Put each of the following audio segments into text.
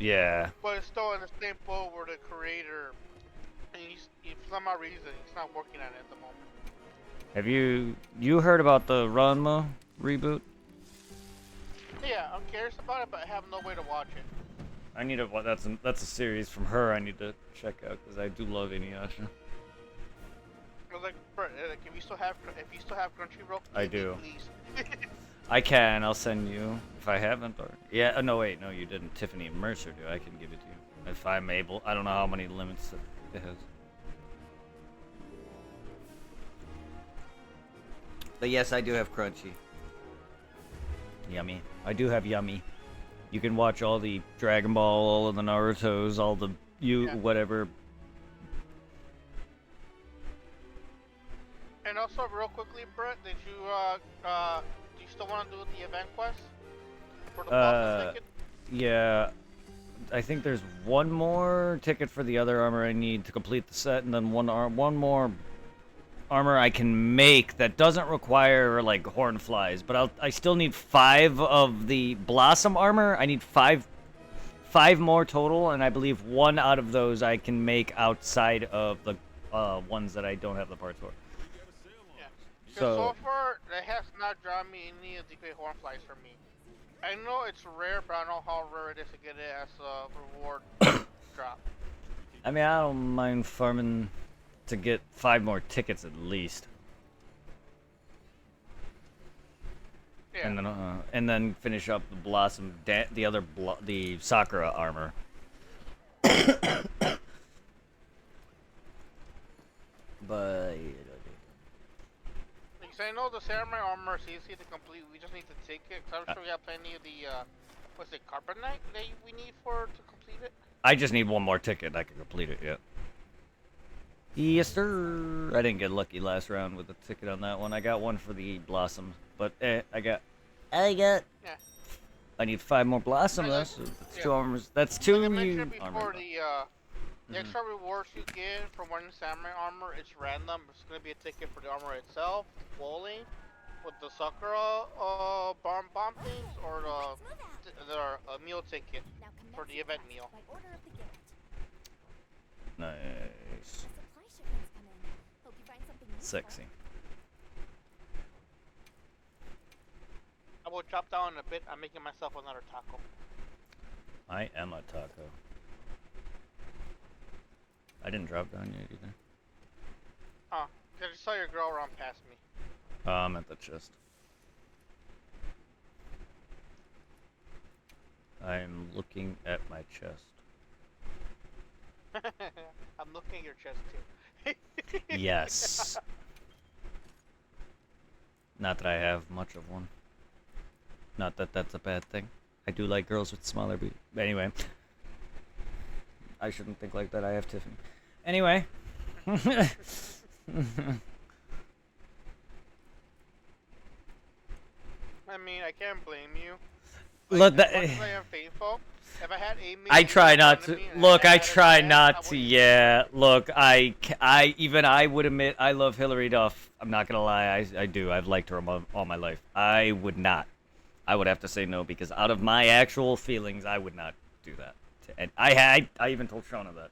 Yeah. But it's still in the same boat where the creator, and for some odd reason, he's not working on it at the moment. Have you heard about the Ranma reboot? Yeah, I'm curious about it, but I have no way to watch it. I need to. That's a series from her. I need to check out because I do love Inuyasha. I was like, if you still have Crunchyroll, I give me do. please. I can. I'll send you if I haven't. Or yeah. No, wait. No, you didn't. Tiffany and Mercer do. I can give it to you if I'm able. I don't know how many limits it has. But yes, I do have Crunchy. Yummy. I do have Yummy. You can watch all the Dragon Ball, all of the Naruto's, all the whatever. And also, real quickly, Brett, do you still want to do the event quest for the Boston ticket? Yeah. I think there's one more ticket for the other armor I need to complete the set, and then one more armor I can make that doesn't require like horn flies, but I still need 5 of the blossom armor. I need 5 more total, and I believe 1 out of those I can make outside of the ones that I don't have the parts for. Yeah. So far, it has not drawn me any of the great horn flies for me. I know it's rare, but I don't know how rare it is to get it as a reward drop. I mean, I don't mind farming to get 5 more tickets at least. Yeah. And then finish up the Blossom, the Sakura armor. But because I know the samurai armor is easy to complete. We just need to take it. Cause I'm sure we have plenty of the what's it, carbonite that we need to complete it. I just need 1 more ticket. I can complete it. Yeah. Yes, sir. I didn't get lucky last round with the ticket on that one. I got 1 for the blossoms, but I got. Yeah. I need 5 more blossoms. That's 2 armors. That's 2 like I mentioned before, armor. The extra rewards you get from winning samurai armor, it's random. It's gonna be a ticket for the armor itself, clothing, with the Sakura bomb things, or the meal ticket for the event meal. Nice. Sexy. I will drop down in a bit. I'm making myself another taco. I am a taco. I didn't drop down yet either. Huh. I just saw your girl run past me. I'm at the chest. I'm looking at my chest. I'm looking at your chest too. Yes. Not that I have much of one. Not that that's a bad thing. I do like girls with smaller boobs. But anyway. I shouldn't think like that. I have Tiffany. Anyway. I mean, I can't blame you. Look, that. I am faithful. If I had Amy, I try not to. Look, I try not to. Yeah. Look, I would admit I love Hillary Duff. I'm not gonna lie. I do. I've liked her all my life. I would not. I would have to say no because out of my actual feelings, I would not do that. And I even told Shauna that.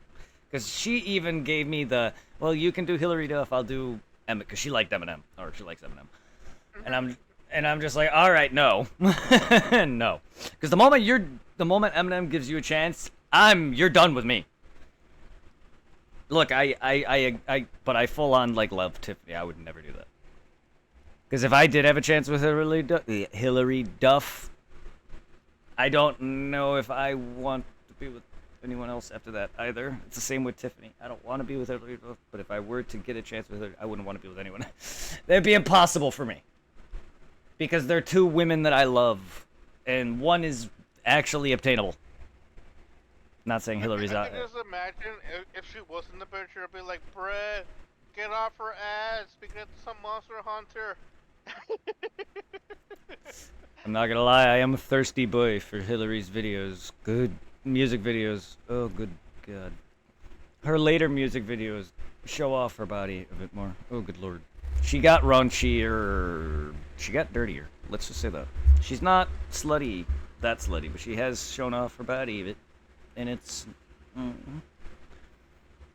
Because she even gave me the, well, you can do Hillary Duff, I'll do Eminem, because she liked Eminem, or she likes Eminem. And I'm just like, all right, no. No. Because the moment Eminem gives you a chance, you're done with me. Look, but I full on, like, love Tiffany. I would never do that. Because if I did have a chance with Hillary Duff, I don't know if I want to be with anyone else after that either. It's the same with Tiffany. I don't want to be with her, but if I were to get a chance with her, I wouldn't want to be with anyone. That'd be impossible for me. Because they're 2 women that I love, and one is actually obtainable. Not saying Hillary's out. I can just imagine if she was in the picture, I'd be like, Brett, get off her ass, because it's some monster hunter. I'm not gonna lie, I am a thirsty boy for Hillary's videos. Good music videos. Oh, good God. Her later music videos show off her body a bit more. Oh, good Lord. She got raunchier. She got dirtier. Let's just say that. She's not that slutty, but she has shown off her body a bit. and it's. Mm,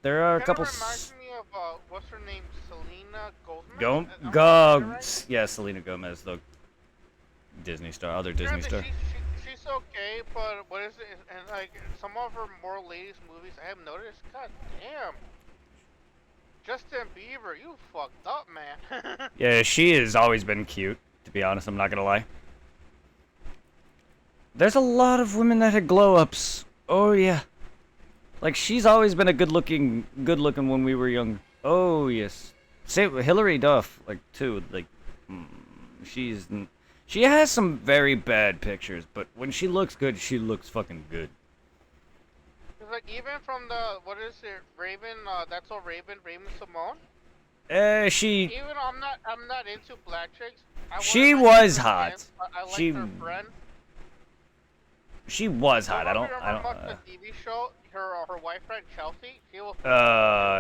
there are a Kind of couple. reminds me of what's her name, Selena Gomez. Go, Am I saying it go. right? Yeah, Selena Gomez, the Disney star, other Disney Granted, star. she's okay, but what is it? And like some of her more latest movies, I have noticed. God damn, Justin Bieber, you fucked up, man. Yeah, she has always been cute. To be honest, I'm not gonna lie. There's a lot of women that had glow ups. Oh yeah. Like she's always been a good looking when we were young. Oh yes. Say Hillary Duff, like too. Like, mm, she's she has some very bad pictures, but when she looks good, she looks fucking good. It's like even from the what is it, Raven? That's all Raven, Raven Simone. She Even though I'm not into black chicks. I wouldn't she like to was her hot. dance, but I liked She her friend. she was Don't hot. know I if you don't remember much the TV show. Her wife friend Chelsea. She was.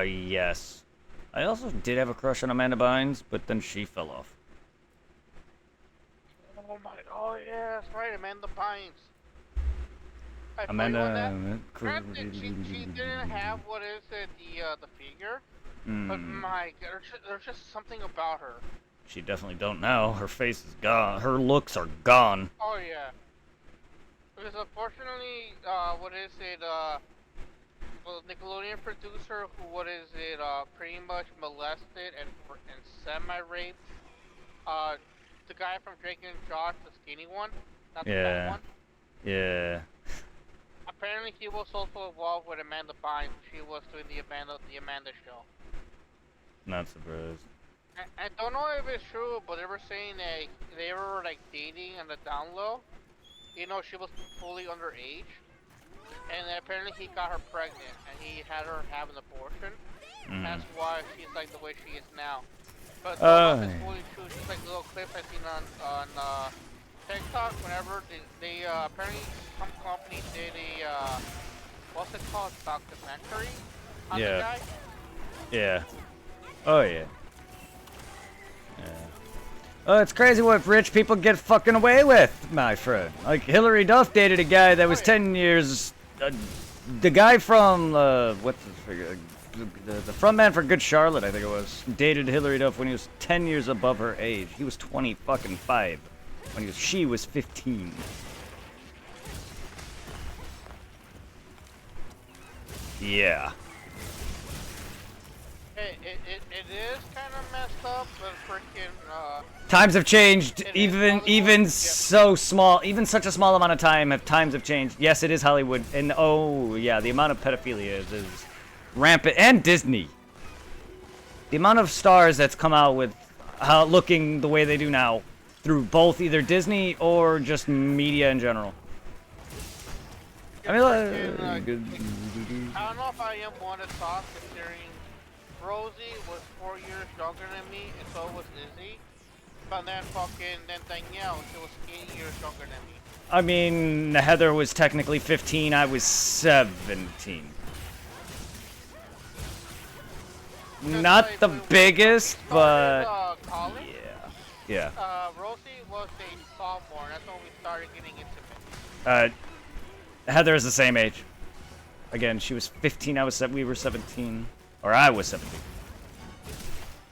yes. I also did have a crush on Amanda Bynes, but then she fell off. Oh my! Oh yeah, that's right, Amanda Bynes. I feel you on that. Amanda. Granted, she didn't have what is it the figure, but my God, there's just something about her. She definitely don't now. Her face is gone. Her looks are gone. Oh yeah. Because unfortunately, what is it? Well, Nickelodeon producer who what is it? Pretty much molested and semi-raped. The guy from Drake and Josh, the skinny one, not the fat Yeah. one. Yeah. Apparently, he was also involved with Amanda Bynes. She was doing the Amanda show. Not surprised. I don't know if it's true, but they were saying that they were like dating on the down low. You know, she was fully underage, and apparently he got her pregnant, and he had her have an abortion. That's why she's like the way she is now. But don't know if it's fully true. Just like little clips I've seen on TikTok. Whenever they apparently some company did a what's it called, documentary on the Yeah. guy. Yeah. Oh yeah. Yeah. Oh, it's crazy what rich people get fucking away with, my friend. Like Hillary Duff dated a guy that was 10 years. The guy from what's his figure? The front man for Good Charlotte, I think it was, dated Hillary Duff when he was 10 years above her age. He was 20 fucking 5 when she was 15. Yeah. It is kind of messed up, but freaking Times have changed, It is even Hollywood, yeah. so small, even such a small amount of times have changed. Yes, it is Hollywood, and oh yeah, the amount of pedophilia is rampant, and Disney. The amount of stars that's come out with looking the way they do now through both either Disney or just media in general. I mean, I don't know if I am one to talk, considering Rosie was 4 years younger than me, and so was Izzy. But then Danielle, she was 8 years younger than me. I mean, Heather was technically 15. I was 17. Not like, the when we biggest, started, but college, yeah. Rosie was a sophomore. That's when we started getting intimate. Heather is the same age. Again, she was 15. We were 17, or I was 17.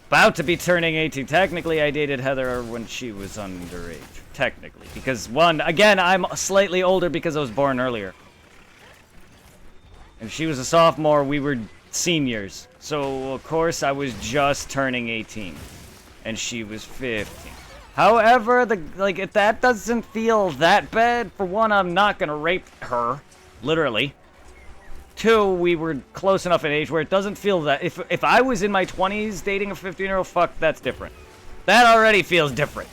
About to be turning 18. Technically, I dated Heather when she was underage. Technically, because again, I'm slightly older because I was born earlier. And she was a sophomore. We were seniors. So, of course, I was just turning 18. And she was 15. However, if that doesn't feel that bad, for one, I'm not gonna rape her. Literally. Two, we were close enough in age where it doesn't feel that... If I was in my 20s dating a 15-year-old, fuck, that's different. That already feels different.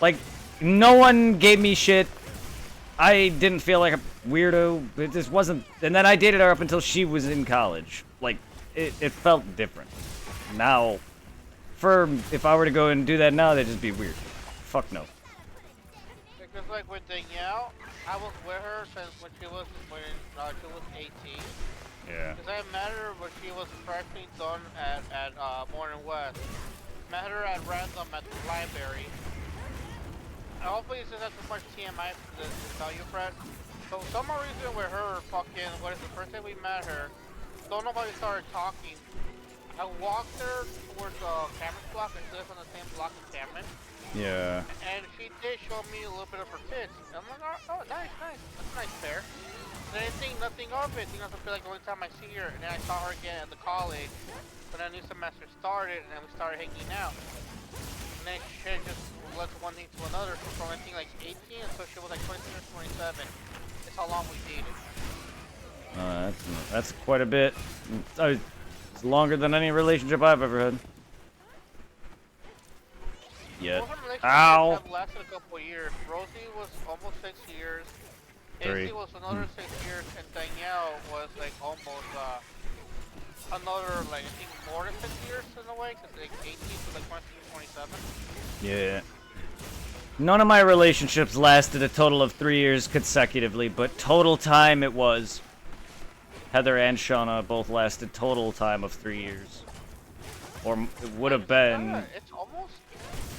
Like, no one gave me shit. I didn't feel like a weirdo. It just wasn't... And then I dated her up until she was in college. Like, it felt different. Now, if I were to go and do that now, that'd just be weird. Fuck no. Because like with Danielle, I was with her since when she was 18. Yeah. Because I met her when she was freshly done at Morning West. Met her at random at the library. And hopefully this isn't too much TMI to tell you, Fred. So some reason with her fucking, what is the first day we met her, don't nobody started talking. I walked her towards Cameron's block, and she lives on the same block as Cameron. Yeah. And she did show me a little bit of her tits. And I'm like, oh, nice, nice. That's a nice pair. And I didn't think nothing of it. You know, I feel like the only time I see her, and then I saw her again at the college. But then new semester started, and then we started hanging out. And then shit just led to one thing to another. So from I think like 18 until she was like 26 or 27. It's how long we dated. That's quite a bit. It's longer than any relationship I've ever had. Yet. Ow! Have lasted a couple of years. Rosie was almost 6 years. 3. Izzy was another 6 years, and Danielle was like almost another like I think more than 6 years in a way, because like 18 to like 27. Yeah. None of my relationships lasted a total of 3 years consecutively, but total time it was. Heather and Shauna both lasted total time of 3 years. Or it would have been... It's almost,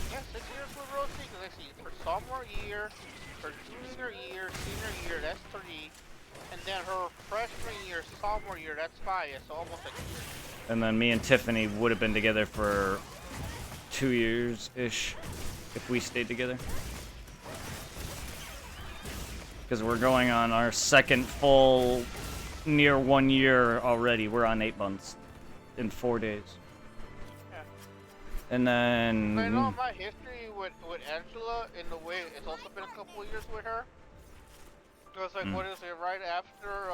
6 years with Rosie, because I see her sophomore year, her junior year, senior year, that's 3. And then her freshman year, sophomore year, that's 5, yeah, so almost 6 years. And then me and Tiffany would have been together for 2 years-ish. If we stayed together. Because we're going on our second full near 1 year already. We're on 8 months in 4 days. Yeah. And then... I know my history with Angela, in the way, it's also been a couple of years with her. It was like, what is it, right after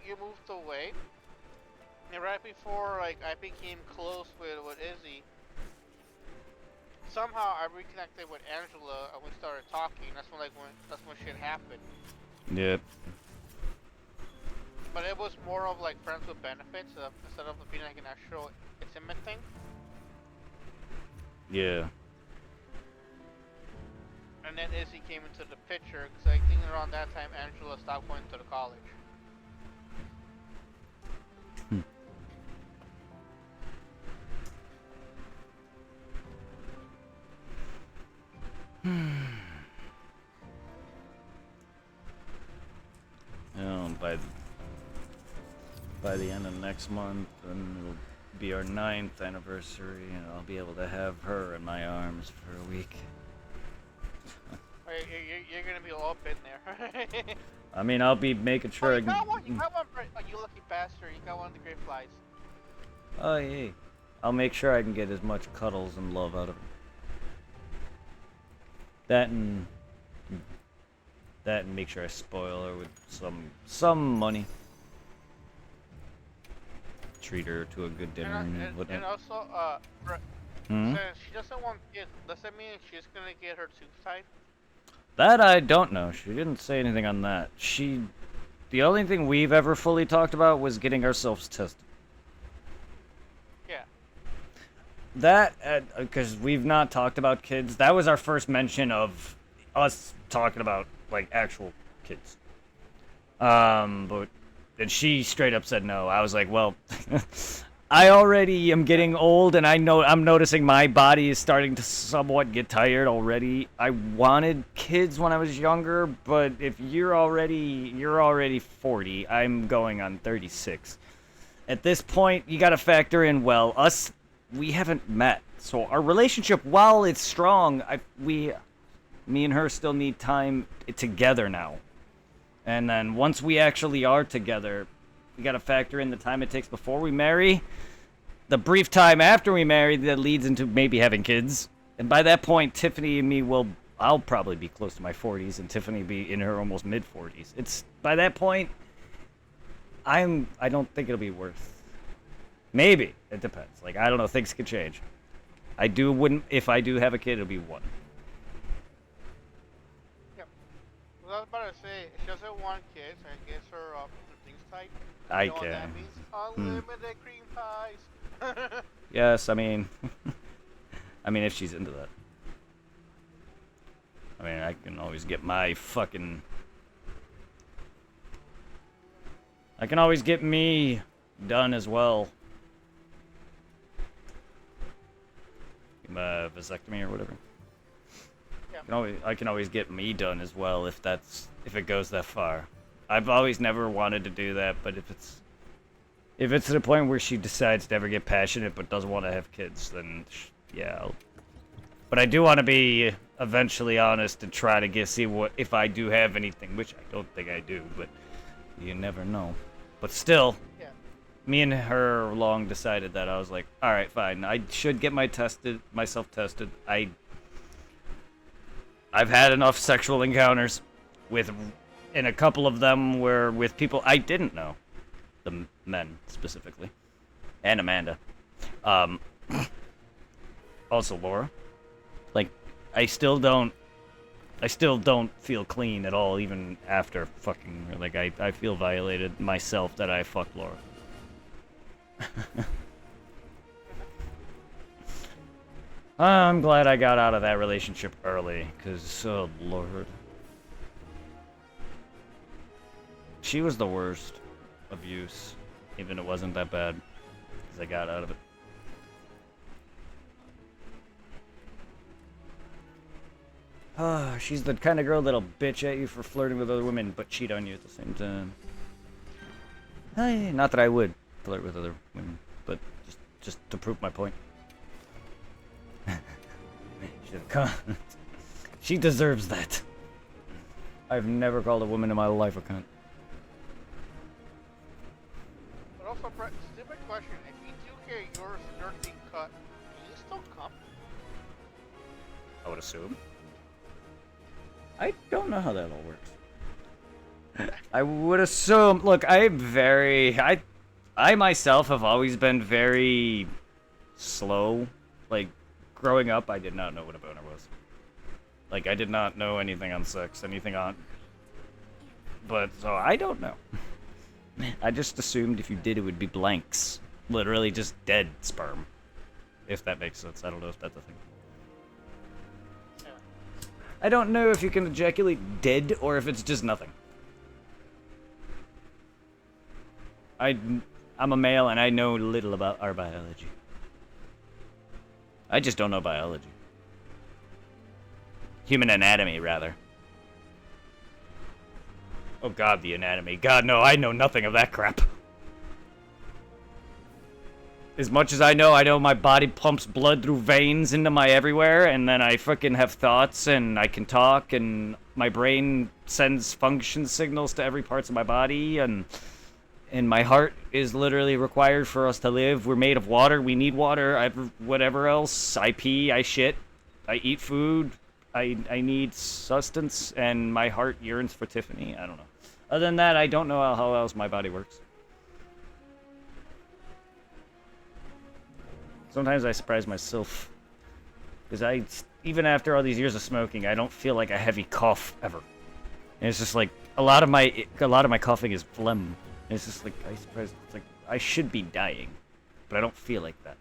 you moved away, and right before like I became close with Izzy, somehow I reconnected with Angela and we started talking. That's when shit happened. Yep. But it was more of like friends with benefits instead of being like an actual intimate thing. Yeah. And then Izzy came into the picture because I think around that time Angela stopped going to the college. By the end of next month, and it'll be our 9th anniversary, and I'll be able to have her in my arms for a week. You're gonna be all up in there. I mean, I'll be making sure you got one, you lucky bastard. You got one of the great flies. Oh, yeah. I'll make sure I can get as much cuddles and love out of her. That and make sure I spoil her with some money. Treat her to a good dinner and whatnot. And also, since she doesn't want kids, does that mean she's gonna get her tubes tied? That I don't know. She didn't say anything on that. The only thing we've ever fully talked about was getting ourselves tested. Yeah. That, because we've not talked about kids. That was our first mention of us talking about, like, actual kids. But and she straight up said no. I was like, well, I already am getting old, and I'm noticing my body is starting to somewhat get tired already. I wanted kids when I was younger, but if you're already 40, I'm going on 36. At this point, you got to factor in, well, we haven't met. So our relationship, while it's strong, me and her still need time together now. And then once we actually are together, we got to factor in the time it takes before we marry, the brief time after we marry that leads into maybe having kids. And by that point, Tiffany and me I'll probably be close to my 40s, and Tiffany be in her almost mid-40s. By that point, I don't think it'll be worth. Maybe. It depends. Like, I don't know, things could change. If I do have a kid, it'll be 1. I was about to say, she doesn't want kids and gets her things tight. I know can. What that means? Unlimited cream pies. Yes, I mean, if she's into that. I mean, I can always get me done as well. Vasectomy or whatever. Yeah. I can always get me done as well if it goes that far. I've always never wanted to do that, but if it's to the point where she decides to ever get passionate but doesn't want to have kids, then yeah. But I do want to be eventually honest and try to see what if I do have anything, which I don't think I do, but you never know. But still, Yeah. me and her long decided that I was like, all right, fine. I should get myself tested. I've had enough sexual encounters and a couple of them were with people I didn't know, the men specifically, and Amanda. Also Laura. Like, I still don't feel clean at all, even after fucking. Like, I feel violated myself that I fucked Laura. I'm glad I got out of that relationship early, because, oh lord. She was the worst abuse, even it wasn't that bad, because I got out of it. She's the kind of girl that'll bitch at you for flirting with other women, but cheat on you at the same time. Not that I would flirt with other women, but just to prove my point. She deserves that. I've never called a woman in my life a cunt. But also, Brett, stupid question. If you do get your thing cut, can you still come? I would assume. I don't know how that all works. I would assume. Look, I myself have always been very slow. Like, growing up, I did not know what a boner was. Like, I did not know anything on sex, But, so I don't know. I just assumed if you did, it would be blanks. Literally just dead sperm. If that makes sense. I don't know if that's a thing. I don't know if you can ejaculate dead or if it's just nothing. I'm a male and I know little about our biology. I just don't know biology. Human anatomy, rather. Oh god, the anatomy. God, no, I know nothing of that crap. As much as I know my body pumps blood through veins into my everywhere, and then I fucking have thoughts, and I can talk, and my brain sends function signals to every parts of my body, and my heart is literally required for us to live. We're made of water. We need water. Whatever else. I pee. I shit. I eat food. I need sustenance, and my heart yearns for Tiffany. I don't know. Other than that, I don't know how else my body works. Sometimes I surprise myself. Because even after all these years of smoking, I don't feel like a heavy cough ever. And it's just like, a lot of my coughing is phlegm. And it's just like, it's like, I should be dying. But I don't feel like that.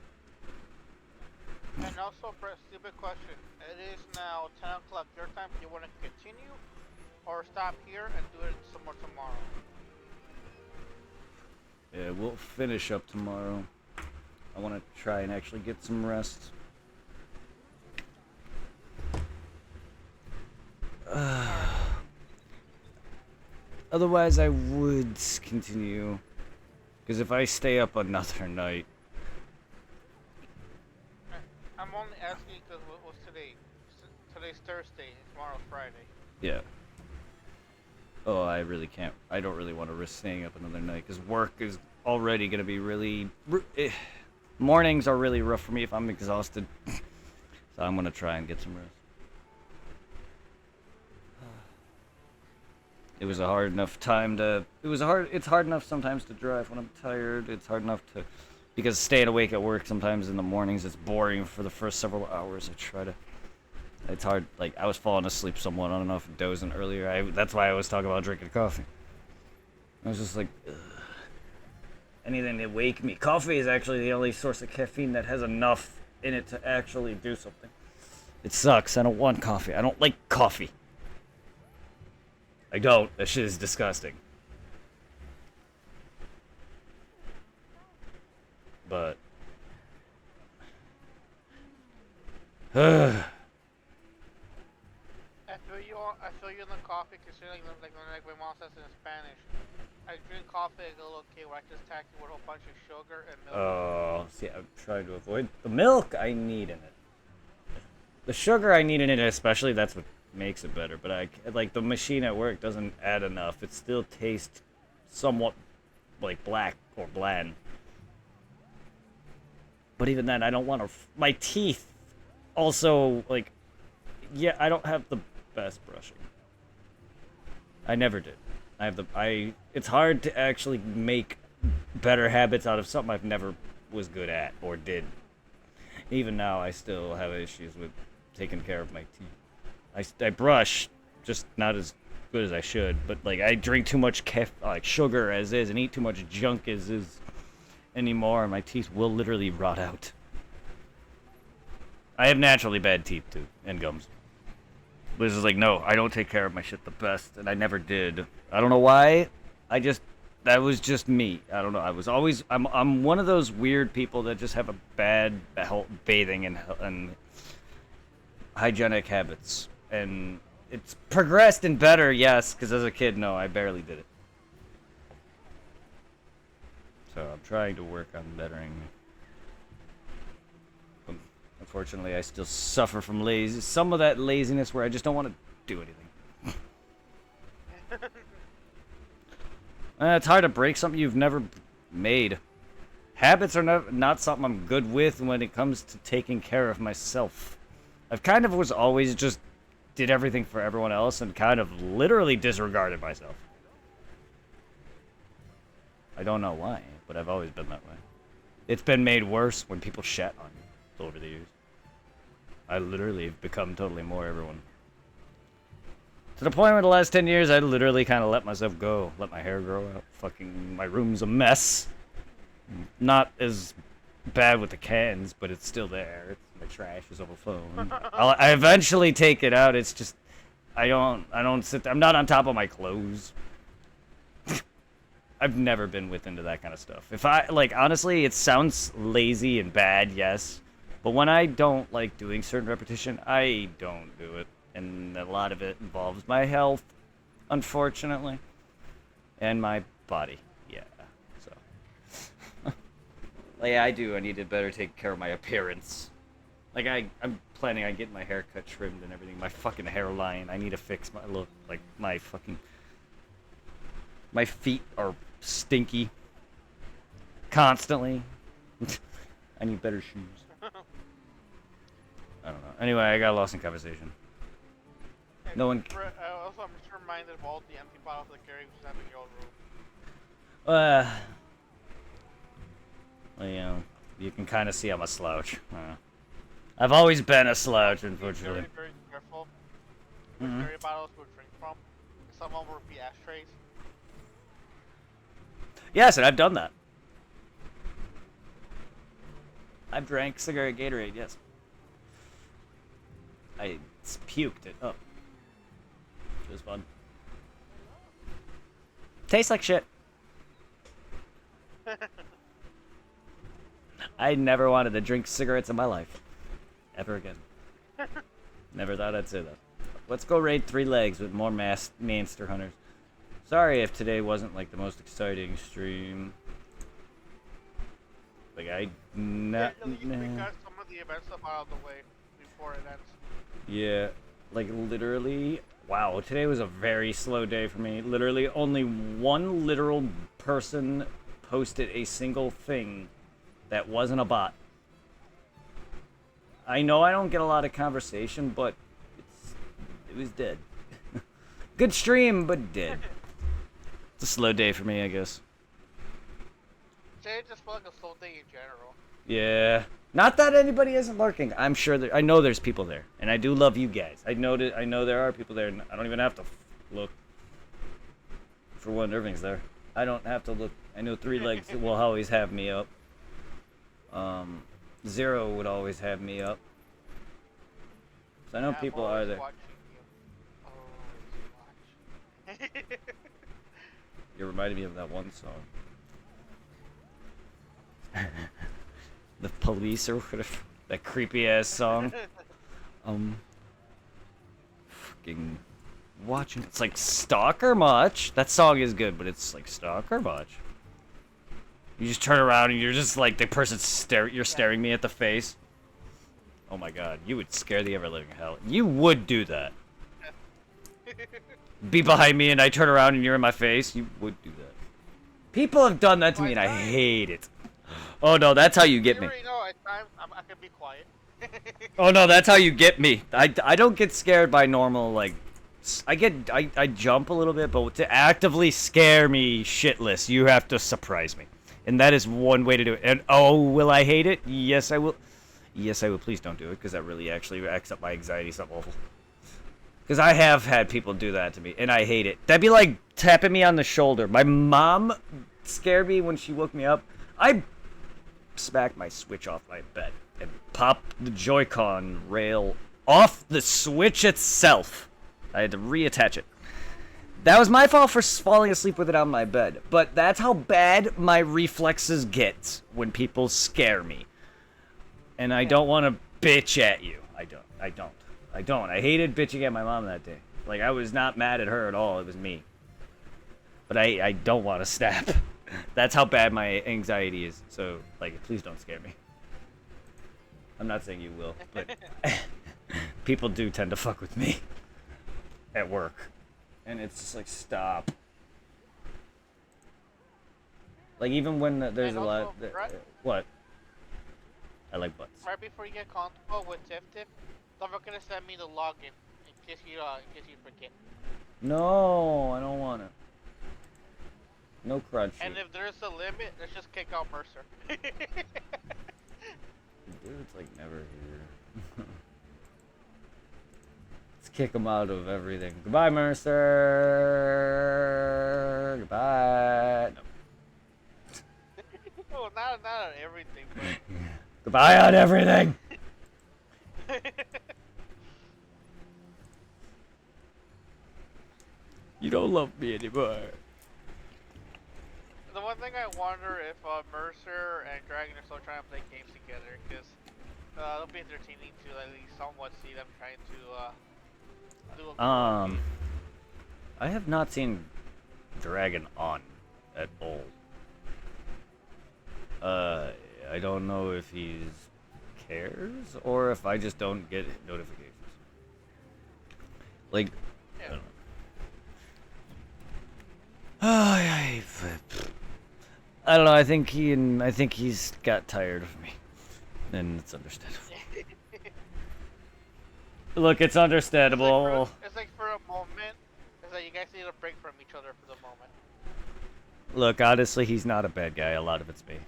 And also, Brett, stupid question. It is now 10 o'clock your time. Do you want to continue? Or stop here and do it some more tomorrow? Yeah, we'll finish up tomorrow. I want to try and actually get some rest. Otherwise, I would continue. Because if I stay up another night... I'm only asking because what's today? Today's Thursday, tomorrow's Friday. Yeah. Oh, I really can't. I don't really want to risk staying up another night. Because work is already going to be really... Mornings are really rough for me if I'm exhausted. So I'm going to try and get some rest. It was a hard enough time to... It's hard enough sometimes to drive when I'm tired. It's hard enough to... Because staying awake at work sometimes in the mornings, it's boring for the first several hours. I try to... It's hard. Like, I was falling asleep somewhat. I don't know if dozing earlier. That's why I was talking about drinking coffee. I was just like... Ugh. Anything to wake me. Coffee is actually the only source of caffeine that has enough in it to actually do something. It sucks. I don't want coffee. I don't like coffee. I don't. That shit is disgusting. But... put you in the coffee because you're like my mom says in Spanish. I drink coffee a little kid where I just tack it with a whole bunch of sugar and milk. Oh, see, I'm trying to avoid the milk. I need in it. The sugar I need in it, especially. That's what makes it better. But I like the machine at work doesn't add enough. It still tastes somewhat like black or bland. But even then, I don't want to. My teeth also like. Yeah, I don't have the best brushing. I never did. I have the it's hard to actually make better habits out of something I've never was good at or did. Even now I still have issues with taking care of my teeth. I brush, just not as good as I should, but like I drink too much like sugar as is and eat too much junk as is anymore and my teeth will literally rot out. I have naturally bad teeth too and gums. Liz is like, no, I don't take care of my shit the best, and I never did. I don't know why. That was just me. I don't know. I was always, I'm one of those weird people that just have a bad bathing and hygienic habits, and it's progressed and better, yes, because as a kid, no, I barely did it. So I'm trying to work on bettering. Unfortunately, I still suffer from some of that laziness where I just don't want to do anything. It's hard to break something you've never made. Habits are not something I'm good with when it comes to taking care of myself. I've kind of was always just did everything for everyone else and kind of literally disregarded myself. I don't know why, but I've always been that way. It's been made worse when people shat on you over the years. I literally have become totally more everyone. To the point where the last 10 years, I literally kind of let myself go. Let my hair grow out. Fucking, my room's a mess. Not as bad with the cans, but it's still there. My trash is overflowing. I eventually take it out. It's just, I don't sit there. I'm not on top of my clothes. I've never been into that kind of stuff. If I, like, honestly, it sounds lazy and bad, yes. But when I don't like doing certain repetition, I don't do it. And a lot of it involves my health, unfortunately. And my body, yeah. So. Yeah, I do. I need to better take care of my appearance. Like, I'm planning on getting my hair cut, trimmed, and everything. My fucking hairline. I need to fix my look. Like, my fucking... My feet are stinky. Constantly. I need better shoes. I don't know. Anyway, I got lost in conversation. No one... Also, I'm just reminded of all the empty bottles that Gary was having in your room. Well, you know, you can kind of see I'm a slouch. I've always been a slouch, unfortunately. Very, very careful. Which Gary bottles would drink from. Some of them would be ashtrays. Yes, and I've done that. I've drank cigarette Gatorade, yes. I puked it up. It was fun. Tastes like shit. I never wanted to drink cigarettes in my life. Ever again. Never thought I'd say that. Let's go raid 3 legs with more Manster Hunters. Sorry if today wasn't like the most exciting stream. Like I because some of the events are out of the way before it ends. Yeah, like literally, wow, today was a very slow day for me. Literally only one literal person posted a single thing that wasn't a bot. I know I don't get a lot of conversation, but it was dead. Good stream, but dead. It's a slow day for me, I guess. Today just felt like a slow day in general. Yeah. Not that anybody isn't lurking. I'm sure I know there's people there, and I do love you guys. I know there are people there, and I don't even have to look. For one, everything's there. I don't have to look. I know 3 legs will always have me up. 0 would always have me up. So I know people are there. You reminded me of that one song. The Police or whatever. That creepy ass song. Fucking watching. It's like stalker much. That song is good, but it's like stalker much. You just turn around and you're just like the person you're staring me at the face. Oh my god, you would scare the ever living hell. You would do that. Be behind me and I turn around and you're in my face. You would do that. People have done that to me and I hate it. Oh no, that's how you get me. You know, at times I can be quiet. Oh no, that's how you get me. I don't get scared by normal, like, I jump a little bit, but to actively scare me shitless, you have to surprise me. And that is one way to do it. And oh, will I hate it? Yes, I will. Yes, I will. Please don't do it, because that really actually acts up my anxiety something awful. Because I have had people do that to me, and I hate it. That'd be like tapping me on the shoulder. My mom scared me when she woke me up. I smacked my Switch off my bed and popped the Joy-Con rail off the Switch itself. I had to reattach it. That was my fault for falling asleep with it on my bed. But that's how bad my reflexes get when people scare me. And I don't want to bitch at you. I don't. I hated bitching at my mom that day. Like, I was not mad at her at all. It was me. But I don't want to snap. That's how bad my anxiety is. So, like, please don't scare me. I'm not saying you will, but people do tend to fuck with me at work. And it's just like, stop. Like, even when there's a lot... What? I like butts. Right before you get comfortable with Tiff, don't forget to send me the login in case you forget. No, I don't want it. No crunch. And if there's a limit, let's just kick out Mercer. Dude's like never here. Let's kick him out of everything. Goodbye, Mercer. Goodbye. No. No, not on everything, but... Goodbye on everything. You don't love me anymore. The one thing I wonder if Mercer and Dragon are still trying to play games together, because it'll be entertaining to at least somewhat see them trying to do a I have not seen Dragon on at all. I don't know if he cares or if I just don't get notifications. Like, yeah. I don't know. I don't know. I think he's got tired of me, and it's understandable. Look, it's understandable. It's like for a moment, it's like you guys need a break from each other for the moment. Look, honestly, he's not a bad guy. A lot of it's me.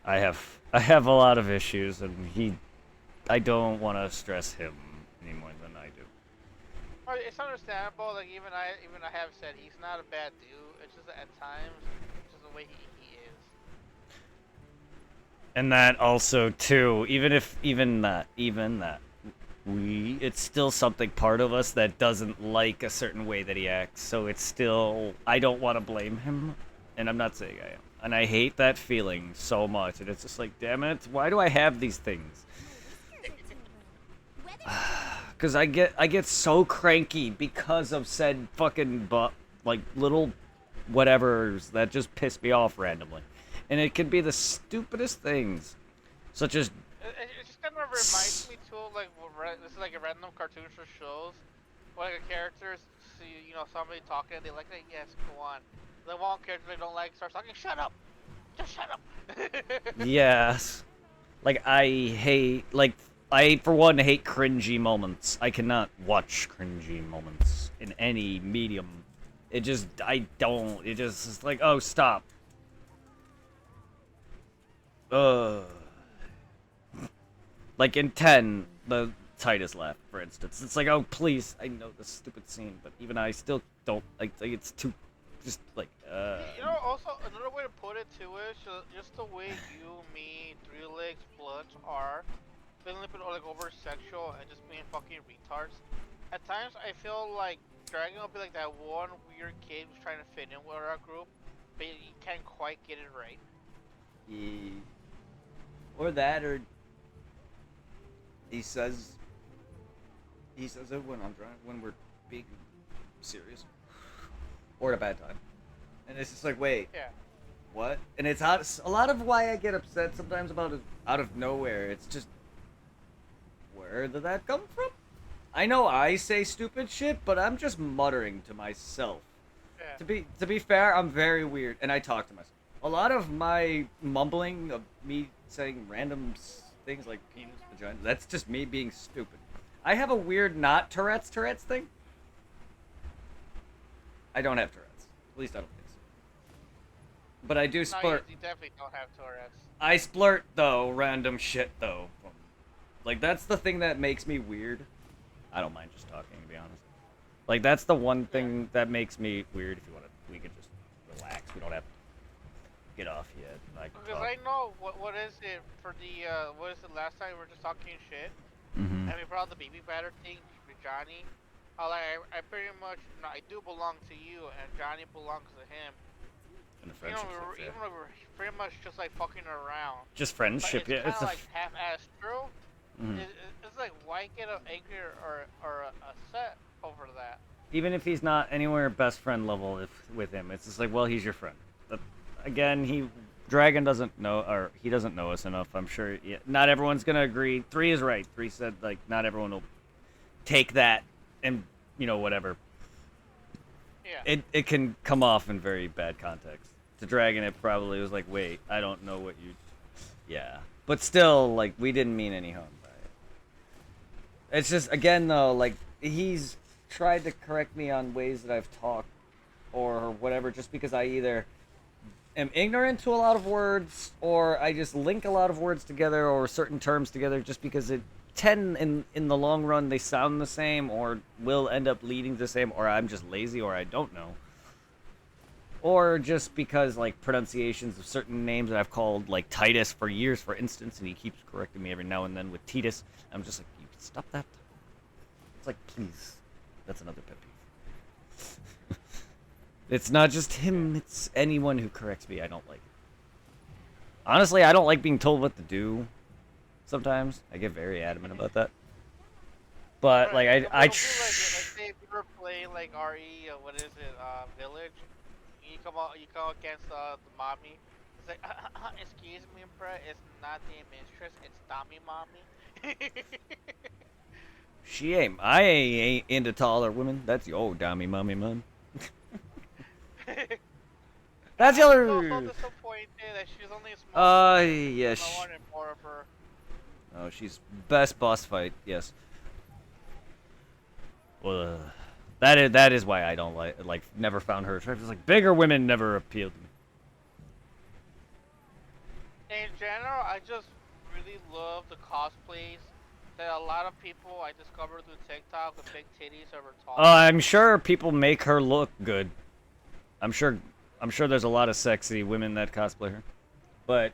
I have a lot of issues, and I don't want to stress him any more than I do. It's understandable. Like even I have said he's not a bad dude. It's just that at times, it's just the way he is. And that also too, even that, it's still something part of us that doesn't like a certain way that he acts. So it's still, I don't want to blame him, and I'm not saying I am. And I hate that feeling so much, and it's just like, damn it, why do I have these things? Because I get so cranky because of said fucking like little whatevers that just piss me off randomly, and it could be the stupidest things, such as. It just kind of reminds me too, like this is like a random cartoon shows, where like a character see somebody talking and they like, yes, go on. The one character they don't like starts talking, shut up, just shut up. Yes, like I, for one, hate cringy moments. I cannot watch cringy moments in any medium. It just it's like, oh, stop. Like in 10, the Titus laugh, for instance. It's like, oh, please, I know this stupid scene, but even I still don't, like it's too, just like, Also, another way to put it too is just the way you, me, Three Legs, Blunch are. Feeling a bit like over sexual and just being fucking retards. At times I feel like Dragon will be like that one weird kid who's trying to fit in with our group, but he can't quite get it right. Yeah. Or that, or he says He says it when I'm drunk, when we're being serious, or at a bad time, and it's just like, wait, Yeah. what? And it's out. A lot of why I get upset sometimes about it out of nowhere. It's just, where did that come from? I know I say stupid shit, but I'm just muttering to myself. Yeah. To be fair, I'm very weird, and I talk to myself. A lot of my mumbling of me saying random things like penis, vagina, that's just me being stupid. I have a weird not Tourette's thing. I don't have Tourette's. At least I don't think so. But I do No, splurt. you definitely don't have Tourette's. I splurt though, random shit though. Like that's the thing that makes me weird. I don't mind just talking, to be honest. Like that's the one thing that makes me weird. If you want to, we can just relax. We don't have to get off yet. Because I know what is it for the what is it last time we were just talking shit Mm-hmm. and we brought the baby batter thing with Johnny. How like I pretty much I do belong to you and Johnny belongs to him. And the You know, friendship stuff, yeah. even though we're pretty much just like fucking around. Just But friendship, it's yeah. kind of like half-assed true. Mhm. It's like why get angry or upset over that? Even if he's not anywhere best friend level with him, it's just like, well, he's your friend. But again, Dragon doesn't know, or he doesn't know us enough. I'm sure. Yeah, not everyone's gonna agree. 3 is right. 3 said like not everyone will take that and whatever. Yeah. It can come off in very bad context. To Dragon, it probably was like, wait, I don't know what you. Yeah, but still, like we didn't mean any harm by it. It's just again though, like he's tried to correct me on ways that I've talked or whatever, just because I either am ignorant to a lot of words or I just link a lot of words together or certain terms together just because it tend in the long run they sound the same or will end up leading to the same, or I'm just lazy or I don't know. Or just because like pronunciations of certain names that I've called like Titus for years, for instance, and he keeps correcting me every now and then with Titus. I'm just like, you can stop that. It's like, please. That's another pet peeve. It's not just him, it's anyone who corrects me. I don't like it. Honestly, I don't like being told what to do. Sometimes I get very adamant about that. But like Right, I it'll be like say if you were playing like RE what is it Village, you come against the mommy. It's like excuse me, bruh, it's not the mistress, it's Tommy mommy. I ain't into taller women. That's your dummy mummy man. That's the I'm still so other. disappointed that she's only a small person. Yeah. I wanted more of her. Oh, she's best boss fight. Yes. Well, that is why I don't like never found her attractive. Like bigger women never appealed to me. In general, I just really love the cosplays that a lot of people I discovered through TikTok with big titties over tall. I'm sure people make her look good. I'm sure there's a lot of sexy women that cosplay her, but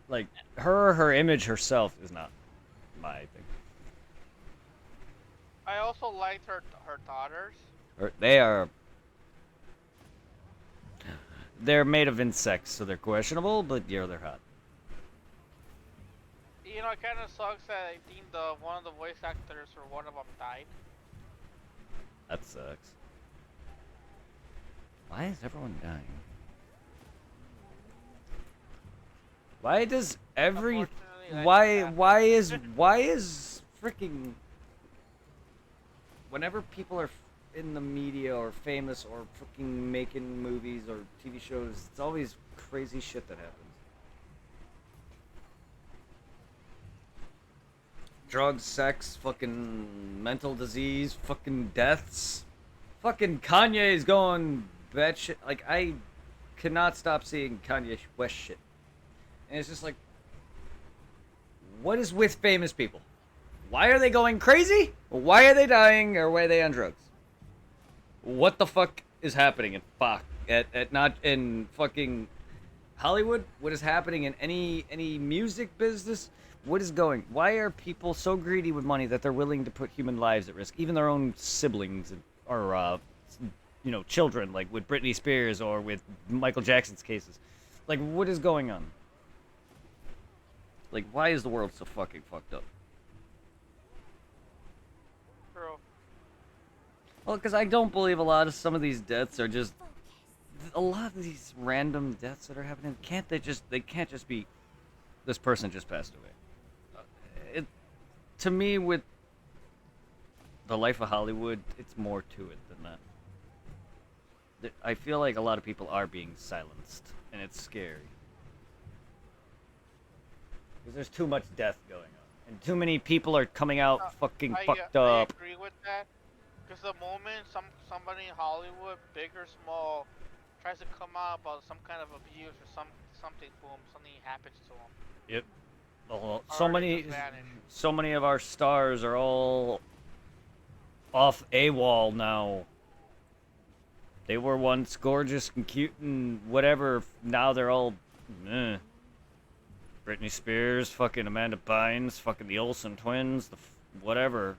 like her image herself is not my thing. I also liked her daughters. They're made of insects, so they're questionable, but yeah, they're hot. You know, it kind of sucks that I think one of the voice actors for one of them died. That sucks. Why is everyone dying? Why does every why is freaking whenever people are in the media or famous or freaking making movies or TV shows, it's always crazy shit that happens. Drugs, sex, fucking mental disease, fucking deaths. Fucking Kanye's going batshit. Like, I cannot stop seeing Kanye West shit. And it's just like, what is with famous people? Why are they going crazy? Why are they dying? Or why are they on drugs? What the fuck is happening at not in fucking Hollywood? What is happening in any music business? What is going? Why are people so greedy with money that they're willing to put human lives at risk, even their own siblings or children, like with Britney Spears or with Michael Jackson's cases? Like, what is going on? Like, why is the world so fucking fucked up? True. Well, because I don't believe a lot of some of these deaths are just a lot of these random deaths that are happening. They can't just be this person just passed away. It to me with the life of Hollywood, it's more to it than that. I feel like a lot of people are being silenced, and it's scary. Because there's too much death going on. And too many people are coming out fucking fucked I up. agree with that. Because the moment somebody in Hollywood, big or small, tries to come out about some kind of abuse or something, boom, something happens to them. Yep. So Or they many, just vanish. so many of our stars are all off AWOL now. They were once gorgeous and cute and whatever. Now they're all, eh. Britney Spears, fucking Amanda Bynes, fucking the Olsen twins, whatever.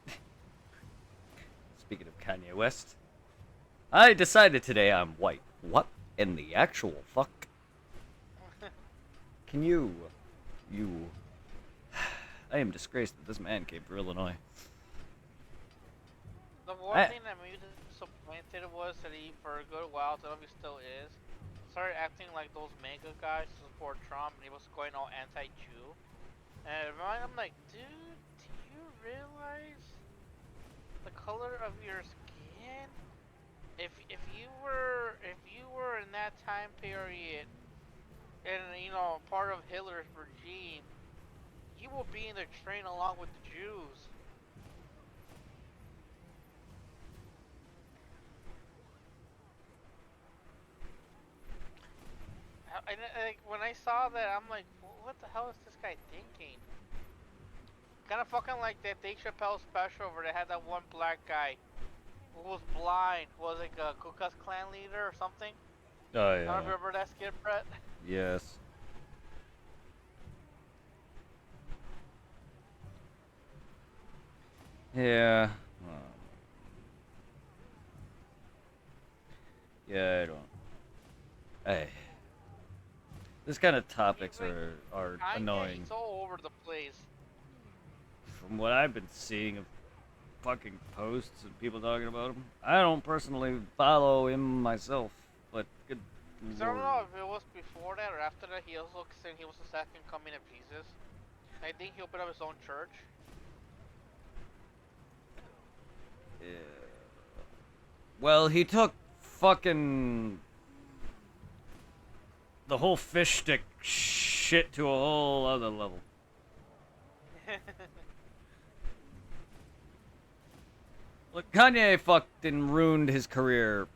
Eh. Speaking of Kanye West, I decided today I'm white. What in the actual fuck? Can you? I am disgraced that this man came from Illinois. The one thing that made me disappointed was that he, for a good while, I don't know if he still is, started acting like those mega guys to support Trump, and he was going all anti-Jew. And I'm like, dude, do you realize the color of your skin? If you were in that time period, and part of Hitler's regime, you will be in the train along with the Jews. When I saw that, I'm like, what the hell is this guy thinking? Kind of fucking like that Dave Chappelle special where they had that one black guy who was blind, who was like a Ku Klux Klan leader or something. Oh I don't yeah. remember that skit, Brett. Yes. Yeah. Yeah, I don't. Hey. This kind of topics are annoying. He's all over the place. From what I've been seeing of fucking posts and people talking about him, I don't personally follow him myself, but good. I don't know if it was before that or after that. He also said he was the second coming of Jesus. I think he opened up his own church. Yeah. Well, he took fucking the whole fish stick shit to a whole other level. Look, Kanye fucking ruined his career.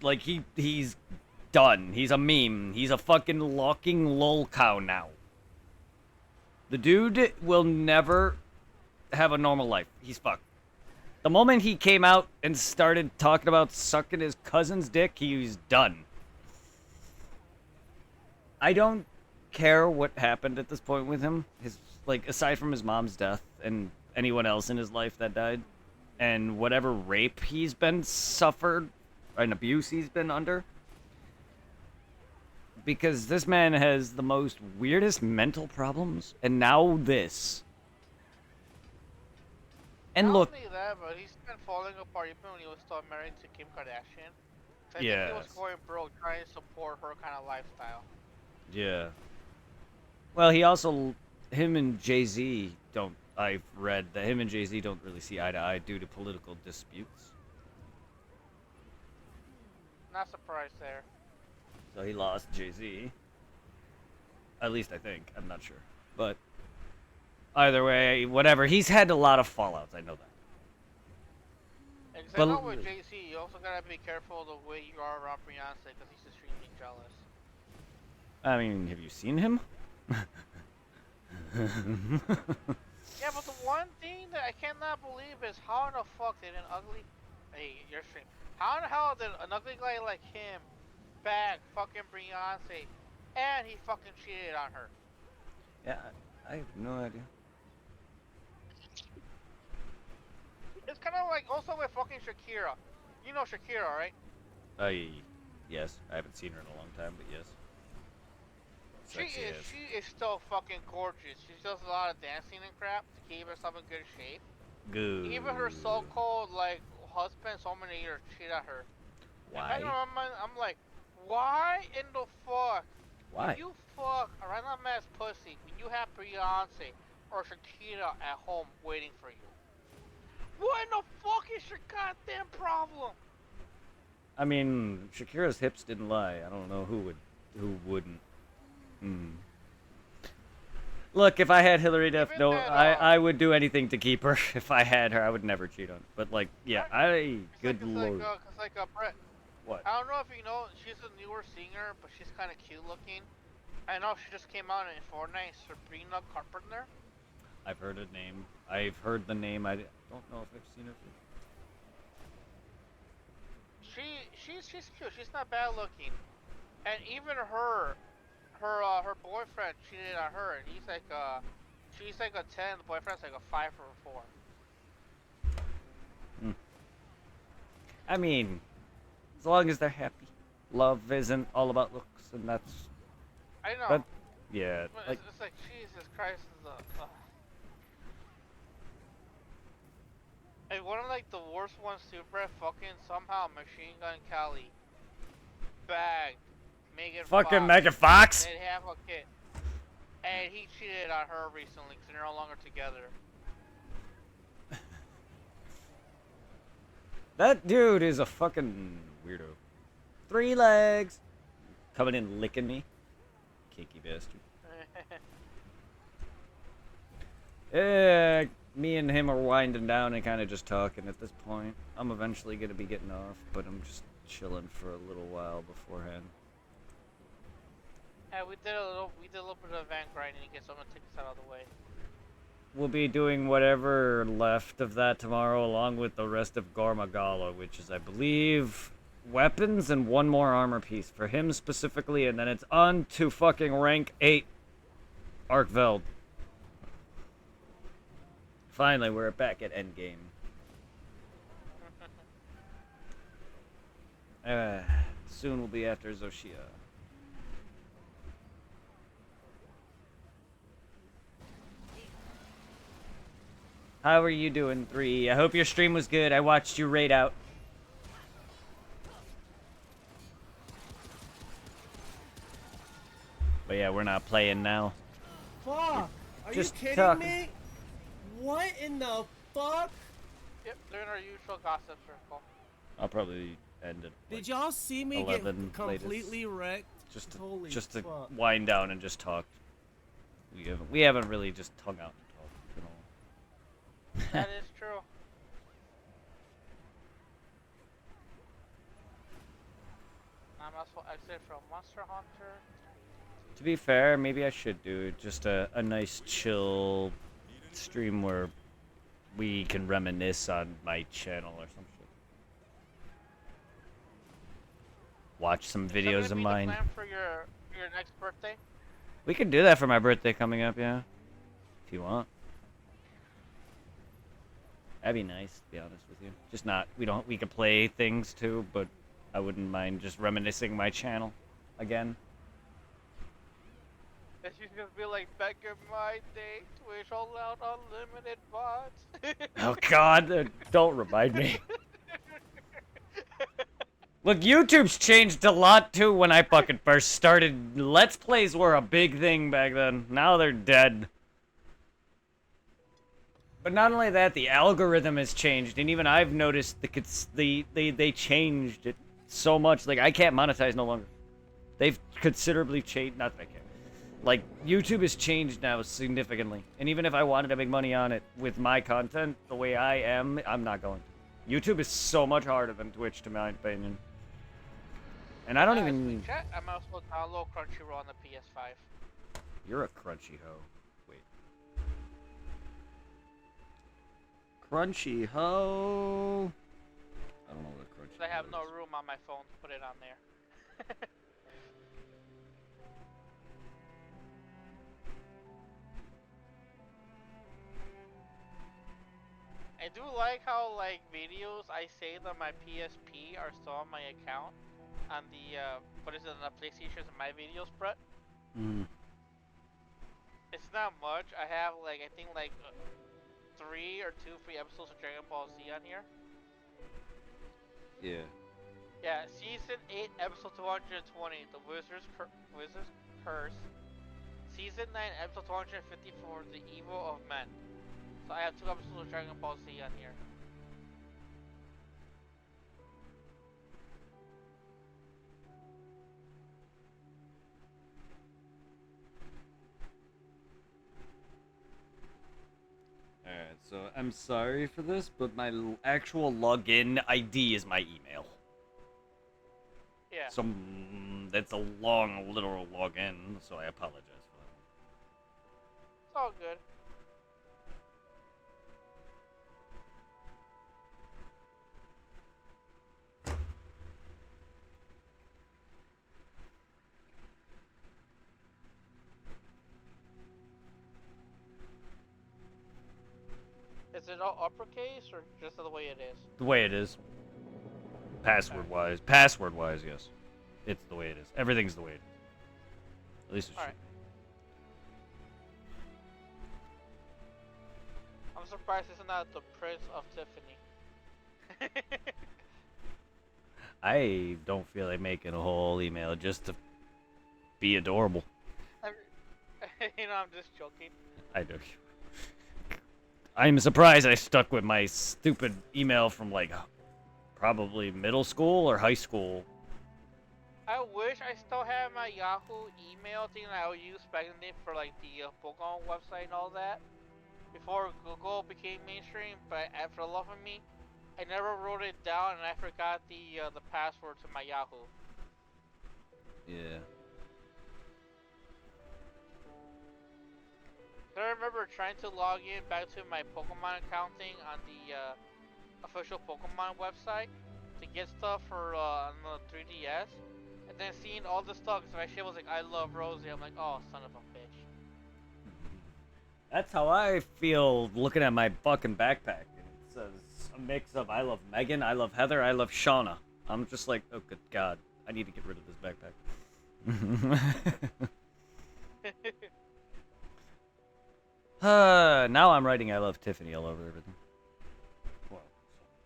Like he's done. He's a meme. He's a fucking walking lol cow now. The dude will never have a normal life. He's fucked. The moment he came out and started talking about sucking his cousin's dick, he's done. I don't care what happened at this point with him. Aside from his mom's death and anyone else in his life that died, and whatever rape he's been suffered, and abuse he's been under. Because this man has the most weirdest mental problems, and now this. And Not look, only that, but he's been falling apart even when he was still married to Kim Kardashian. So I think he was yes, going broke trying to support her kind of lifestyle. yeah. Well, him and Jay-Z don't. I've read that him and Jay-Z don't really see eye to eye due to political disputes. Not surprised there. So he lost Jay-Z. At least I think. I'm not sure. But either way, whatever. He's had a lot of fallouts. I know that. Because I know with Jay-Z, you also gotta be careful the way you are around Beyonce because he's extremely jealous. I mean, have you seen him? Yeah, but the one thing that I cannot believe is how in the fuck did an ugly... Hey, your stream. How in the hell did an ugly guy like him bag fucking Beyonce and he fucking cheated on her? Yeah, I have no idea. It's kind of like also with fucking Shakira. You know Shakira, right? Yes, I haven't seen her in a long time, but yes. Sexy ass. She is still fucking gorgeous. She does a lot of dancing and crap to keep herself in good shape. Good. Even her so-called like husband, so many years cheat on her. And back in Why? my mind, I'm like, why in the fuck would Why? you fuck a random ass pussy when you have Beyonce or Shakira at home waiting for you? What in the fuck is your goddamn problem? I mean, Shakira's hips didn't lie. I don't know who wouldn't. Hmm. Look, if I had Hillary Duff, Even no, that I would do anything to keep her. If I had her, I would never cheat on her. But like, yeah, good lord. Cause like Brett, What? I don't know if you know, she's a newer singer, but she's kind of cute looking. I know she just came out in Fortnite, Sabrina Carpenter. I've heard her name. I've heard the name. I don't know if I've seen her. She's cute. She's not bad looking, and even her boyfriend cheated on her, and she's like a 10, the boyfriend's like a 5 or a 4. I mean, as long as they're happy. Love isn't all about looks, and that's. I know. But yeah, But like it's like Jesus Christ is and one of like the worst ones too, Brett. Fucking somehow Machine Gun Kelly bagged Megan fucking Fox, Megan Fox. and they have a kid, and he cheated on her recently because they're no longer together. That dude is a fucking weirdo. 3 legs. Coming in licking me. Kinky bastard. Me and him are winding down and kind of just talking at this point. I'm eventually going to be getting off, but I'm just chilling for a little while beforehand. Yeah, we did a little bit of van grinding to get some of the tickets out of the way. We'll be doing whatever left of that tomorrow, along with the rest of Gormagala, which is, I believe, weapons and 1 more armor piece for him specifically, and then it's on to fucking rank 8 Arkveld. Finally, we're back at endgame. Soon we'll be after Zoshia. How are you doing, 3? I hope your stream was good. I watched you raid out. But yeah, we're not playing now. Fuck! Are you just kidding talking. me? What in the fuck? Yep, they're in our usual gossip circle. I'll probably end it. Did y'all see me get 11 completely wrecked? Just to, Holy just to fuck. wind down and just talk. We haven't really just hung out and talked at all. That is true. I'm also exit from Monster Hunter. To be fair, maybe I should do just a nice chill stream where we can reminisce on my channel or some shit. Watch some videos of mine. Plan for your next birthday? We could do that for my birthday coming up, yeah. If you want. That'd be nice, to be honest with you. Just not, we could play things too, but I wouldn't mind just reminiscing my channel again. That she's gonna be like, back in my day, Twitch allowed unlimited bots. Oh god, don't remind me. Look, YouTube's changed a lot too when I fucking first started. Let's Plays were a big thing back then. Now they're dead. But not only that, the algorithm has changed, and even I've noticed they changed it so much. Like, I can't monetize no longer. They've considerably changed. Not that I can. Like, YouTube has changed now significantly. And even if I wanted to make money on it with my content, the way I am, I'm not going to. YouTube is so much harder than Twitch, to my opinion. And I don't even... Chat, I'm also download Crunchyroll on the PS5. You're a crunchy hoe. Wait. Crunchy hoe. I don't know what a crunchy I have hoe no is. room on my phone to put it on there. I do like how like videos I saved on my PSP are still on my account on the what is it on the PlayStation and my videos, Brett? Mm. not much. I have like I think like 3 or 2 free episodes of Dragon Ball Z on here. Yeah. Yeah, season 8, episode 220, Wizard's Curse. Season 9, episode 254, The Evil of Men. So I have 2 episodes of Dragon Ball Z on here. Alright, so I'm sorry for this, but my actual login ID is my email. Yeah. So that's a long, literal login, so I apologize for that. It's all good. Is it all uppercase or just the way it is? The way it is. Password-wise, yes. It's the way it is. Everything's the way it is. At least it should. Alright. I'm surprised it's not the Prince of Tiffany. I don't feel like making a whole email just to be adorable. You know, I'm just joking. I do. I'm surprised I stuck with my stupid email from like probably middle school or high school. I wish I still had my Yahoo email thing that I would use back in the day for like the Pokemon website and all that. Before Google became mainstream, but for the love of me, I never wrote it down and I forgot the password to my Yahoo. Yeah. I remember trying to log in back to my Pokemon accounting on the official Pokemon website to get stuff for on the 3DS, and then seeing all the stuff. So my shit was like, "I love Rosie." I'm like, "Oh, son of a bitch." That's how I feel looking at my fucking backpack. It says a mix of I love Megan, I love Heather, I love Shauna. I'm just like, oh good god, I need to get rid of this backpack. Now I'm writing I love Tiffany all over everything. Well,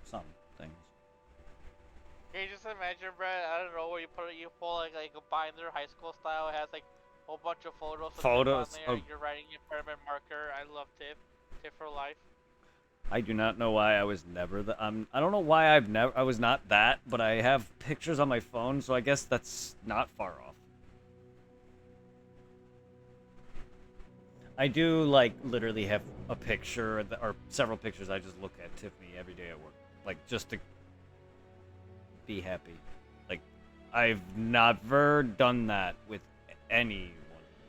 some things. Can you just imagine, Brad? I don't know where you pull like a binder, high school style. It has like a whole bunch of photos. Photos. On there. You're writing in permanent marker. I love Tiff for life. I do not know why I was never the. I don't know why I was not that, but I have pictures on my phone, so I guess that's not far off. I do like literally have a picture or several pictures. I just look at Tiffany every day at work, like just to be happy. Like I've never done that with anyone.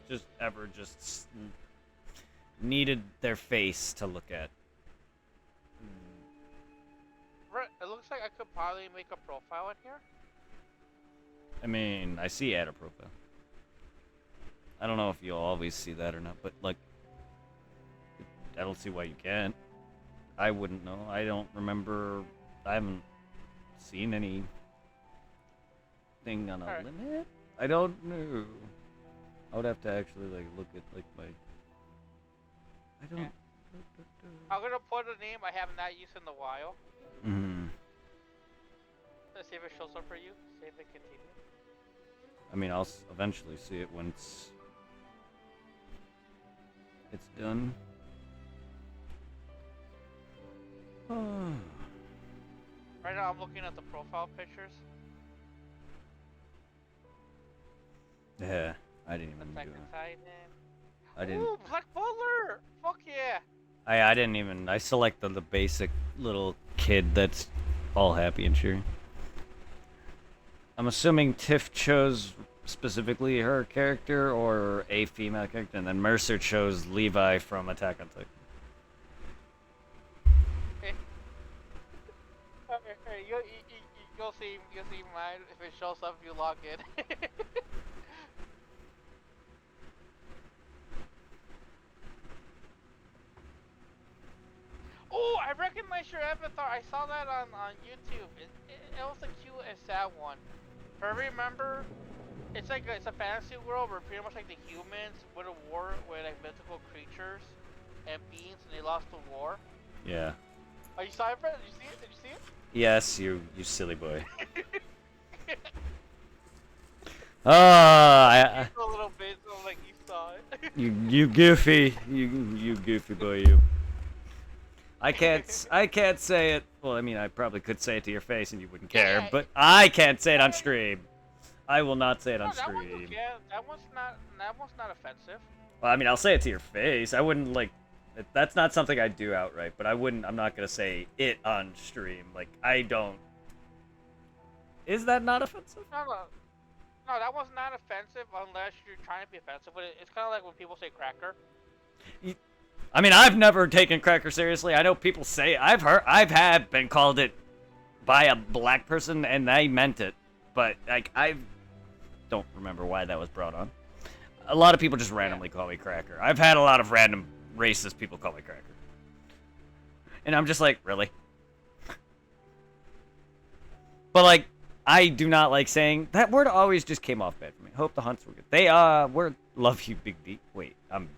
Just ever just needed their face to look at. It looks like I could probably make a profile in here. I mean, I see add a profile. I don't know if you'll always see that or not, but like, I don't see why you can't. I wouldn't know. I don't remember. I haven't seen anything on a limit. I don't know. I would have to actually like look at like my. I don't. Okay. I'm gonna put a name I have not used in a while. Let's see if it shows up for you. See if it continues. I mean, I'll eventually see it once it's done. Right now, I'm looking at the profile pictures. Yeah, I didn't even do it. I didn't. Ooh, Black Butler! Fuck yeah! I didn't even. I selected the basic little kid that's all happy and cheery. I'm assuming Tiff chose specifically her character or a female character, and then Mercer chose Levi from Attack on Titan. Okay, you'll see mine if it shows up if you log in. Oh, I recognize your avatar. I saw that on YouTube. It was a cute and sad one. If I remember, it's a fantasy world where pretty much like the humans went to war with like mythical creatures. and beans, and they lost the war. Yeah. Oh, you saw it, Brett? Did you see it? Did you see it? Yes, you silly boy. Oh, I, A little bit, so like you saw it. you goofy, you goofy boy, you. I can't say it. Well, I mean, I probably could say it to your face and you wouldn't care, Yeah. but I can't say it on stream. I will not say it on No, that one's stream. okay. That one's not offensive. Well, I mean, I'll say it to your face. I wouldn't like. That's not something I'd do outright, but I wouldn't. I'm not gonna say it on stream. Like, I don't. Is that not offensive? No, that was not offensive unless you're trying to be offensive. But it's kind of like when people say cracker. I mean, I've never taken cracker seriously. I know people say I've been called it by a black person, and they meant it. But like, I don't remember why that was brought on. A lot of people just randomly call me cracker. I've had a lot of random racist people call me cracker, and I'm just like, really? But like, I do not like saying that word. Always just came off bad for me. Hope the hunts were good. They were love you, Big D. Wait, I'm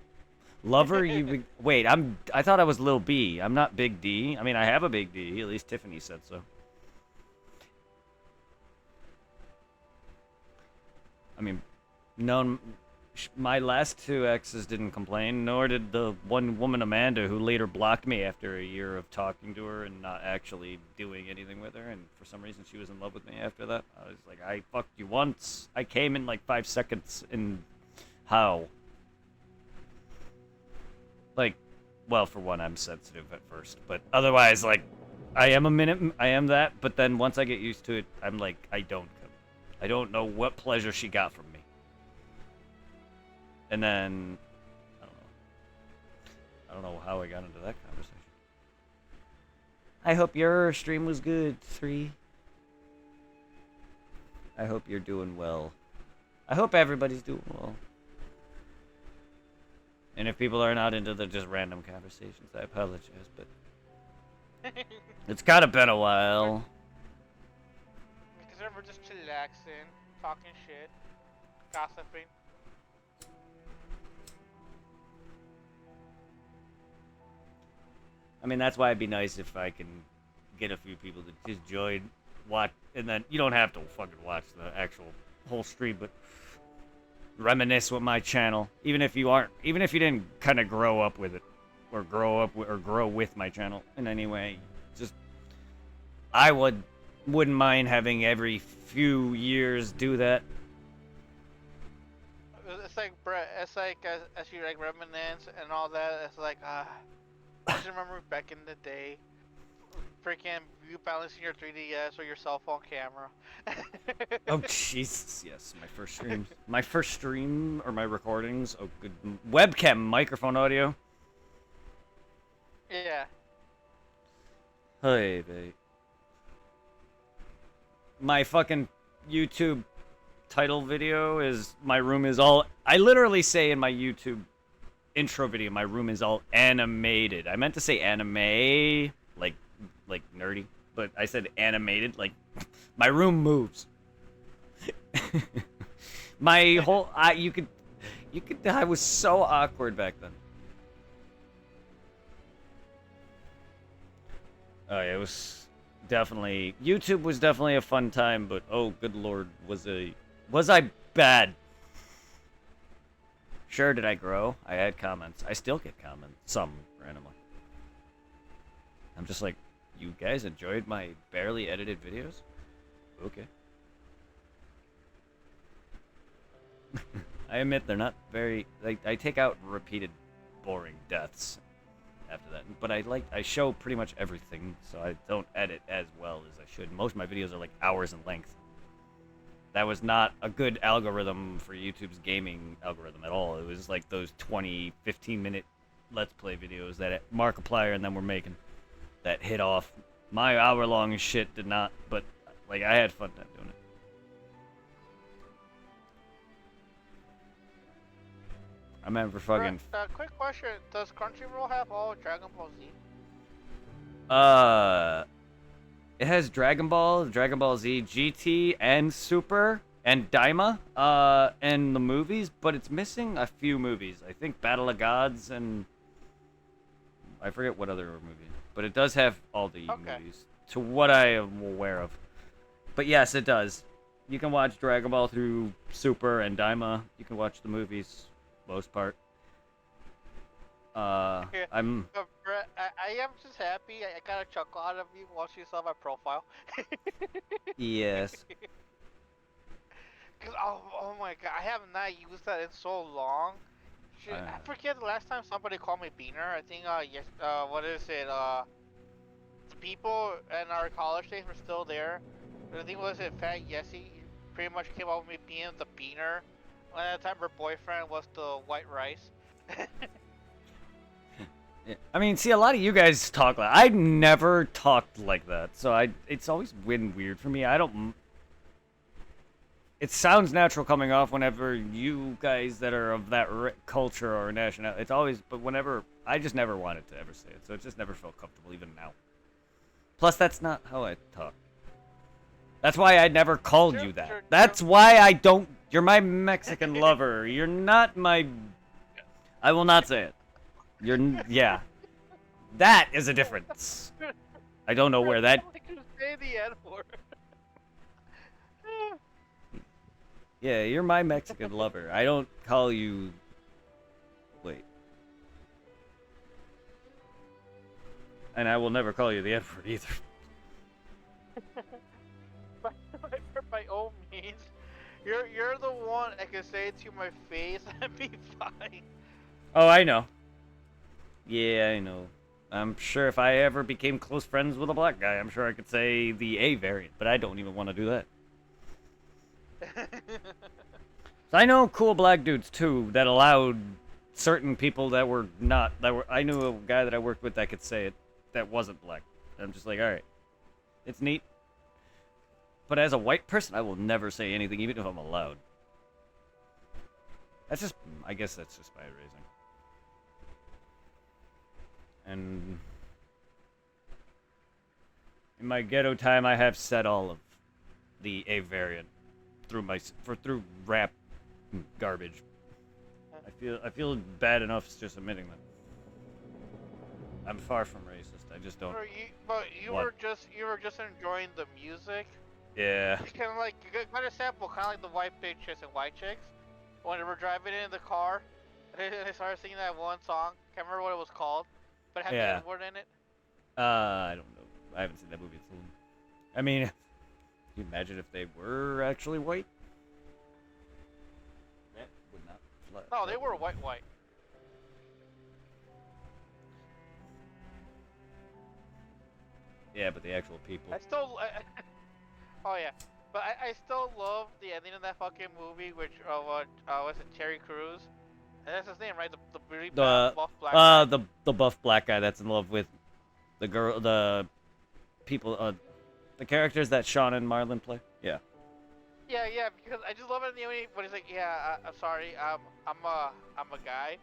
lover you. Big, wait, I thought I was Lil B. I'm not Big D. I mean, I have a Big D. At least Tiffany said so. I mean, no, my last two exes didn't complain, nor did the one woman Amanda, who later blocked me after a year of talking to her and not actually doing anything with her, and for some reason she was in love with me after that. I was like, I fucked you once. I came in like 5 seconds, and how? Like, well, for one, I'm sensitive at first, but otherwise, like, I am that, but then once I get used to it, I'm like, I don't know what pleasure she got from me. And then, I don't know how I got into that conversation. I hope your stream was good, 3. I hope you're doing well. I hope everybody's doing well. And if people are not into the just random conversations, I apologize, but it's kind of been a while. Because we're just chillaxing, talking shit, gossiping. I mean, that's why it'd be nice if I can get a few people to just join, watch, and then you don't have to fucking watch the actual whole stream, but reminisce with my channel. Even if you didn't kind of grow up with it, or grow with my channel in any way, just I wouldn't mind having every few years do that. It's like, Brett, it's like as you like reminisce and all that, it's like, I just remember back in the day, freaking you balancing your 3DS or your cell phone camera. Oh Jesus, yes, my first stream or my recordings. Oh, good webcam, microphone, audio. Yeah. Hey, babe. My fucking YouTube title video is my room is all. I literally say in my YouTube intro video, my room is all animated. I meant to say anime, like nerdy, but I said animated. Like my room moves. My whole you could I was so awkward back then. Oh yeah, it was definitely YouTube was definitely a fun time, but oh good lord, was I bad? Sure, did I grow? I had comments. I still get comments, some randomly. I'm just like, you guys enjoyed my barely edited videos? Okay. I admit they're not very. I take out repeated, boring deaths after that. But I show pretty much everything, so I don't edit as well as I should. Most of my videos are like hours in length. That was not a good algorithm for YouTube's gaming algorithm at all. It was like those 20, 15-minute Let's Play videos that Markiplier and them were making that hit off. My hour-long shit did not, but like I had fun time doing it. I remember fucking. Quick question: does Crunchyroll have all Dragon Ball Z? It has Dragon Ball, Dragon Ball Z, GT, and Super, and Daima, and the movies, but it's missing a few movies. I think Battle of Gods and I forget what other movie, but it does have all the Okay. movies, to what I am aware of. But yes, it does. You can watch Dragon Ball through Super and Daima. You can watch the movies, most part. Yeah. I'm Brett, I am just happy. I got a chuckle out of you once you saw my profile. yes. Cause oh my god, I have not used that in so long. Shit, I forget the last time somebody called me Beaner. I think yes, what is it? The people in our college days were still there. I think was it Fat Yessie pretty much came up with me being the Beaner. When at the time her boyfriend was the White Rice. Yeah. I mean, see, a lot of you guys talk like I never talked like that, so it's always been weird for me. I don't. It sounds natural coming off whenever you guys that are of that culture or nationality. It's always, but whenever I just never wanted to ever say it, so it just never felt comfortable, even now. Plus, that's not how I talk. That's why I never called you that. That's why I don't. You're my Mexican lover. You're not my. I will not say it. Yeah. That is a difference. I don't know where that. I can say the N-word. Yeah, you're my Mexican lover. I don't call you. Wait. And I will never call you the N-word either. By all means, you're the one I can say it to my face and be fine. Oh, I know. Yeah, I know. I'm sure if I ever became close friends with a black guy, I'm sure I could say the A variant, but I don't even want to do that. So I know cool black dudes too that allowed certain people that were not that were. I knew a guy that I worked with that could say it that wasn't black. And I'm just like, all right, it's neat. But as a white person, I will never say anything, even if I'm allowed. That's just, I guess that's just my raising. And in my ghetto time, I have said all of the A variant through rap garbage. I feel bad enough just admitting that. I'm far from racist. I just don't. But you What? were just enjoying the music. Yeah. It's kind of like you got a sample, kind of like the white bitches and white chicks. When they were driving in the car, and they started singing that one song. Can't remember what it was called, but it had Yeah. the N-word in it. I don't know. I haven't seen that movie in so long. I mean, can you imagine if they were actually white? That would not fly. No, they were white. Yeah, but the actual people. I still, oh yeah, but I still love the ending of that fucking movie, which was it Terry Crews? And that's his name, right? The really bad buff black guy. The buff black guy that's in love with the girl, the people, the characters that Sean and Marlon play. Yeah. Yeah, because I just love it in the movie, but he's like, yeah, I'm sorry, I'm a guy,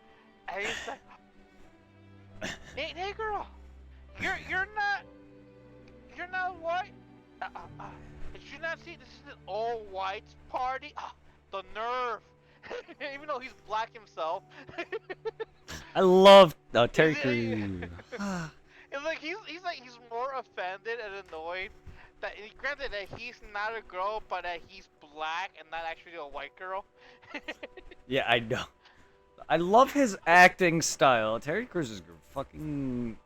and he's like, hey girl, you're not white. Did you not see this is an all whites party? The nerve. Even though he's black himself. I love Terry Crews. It's like he's more offended and annoyed that granted that he's not a girl, but that he's black and not actually a white girl. Yeah, I know. I love his acting style. Terry Crews is fucking.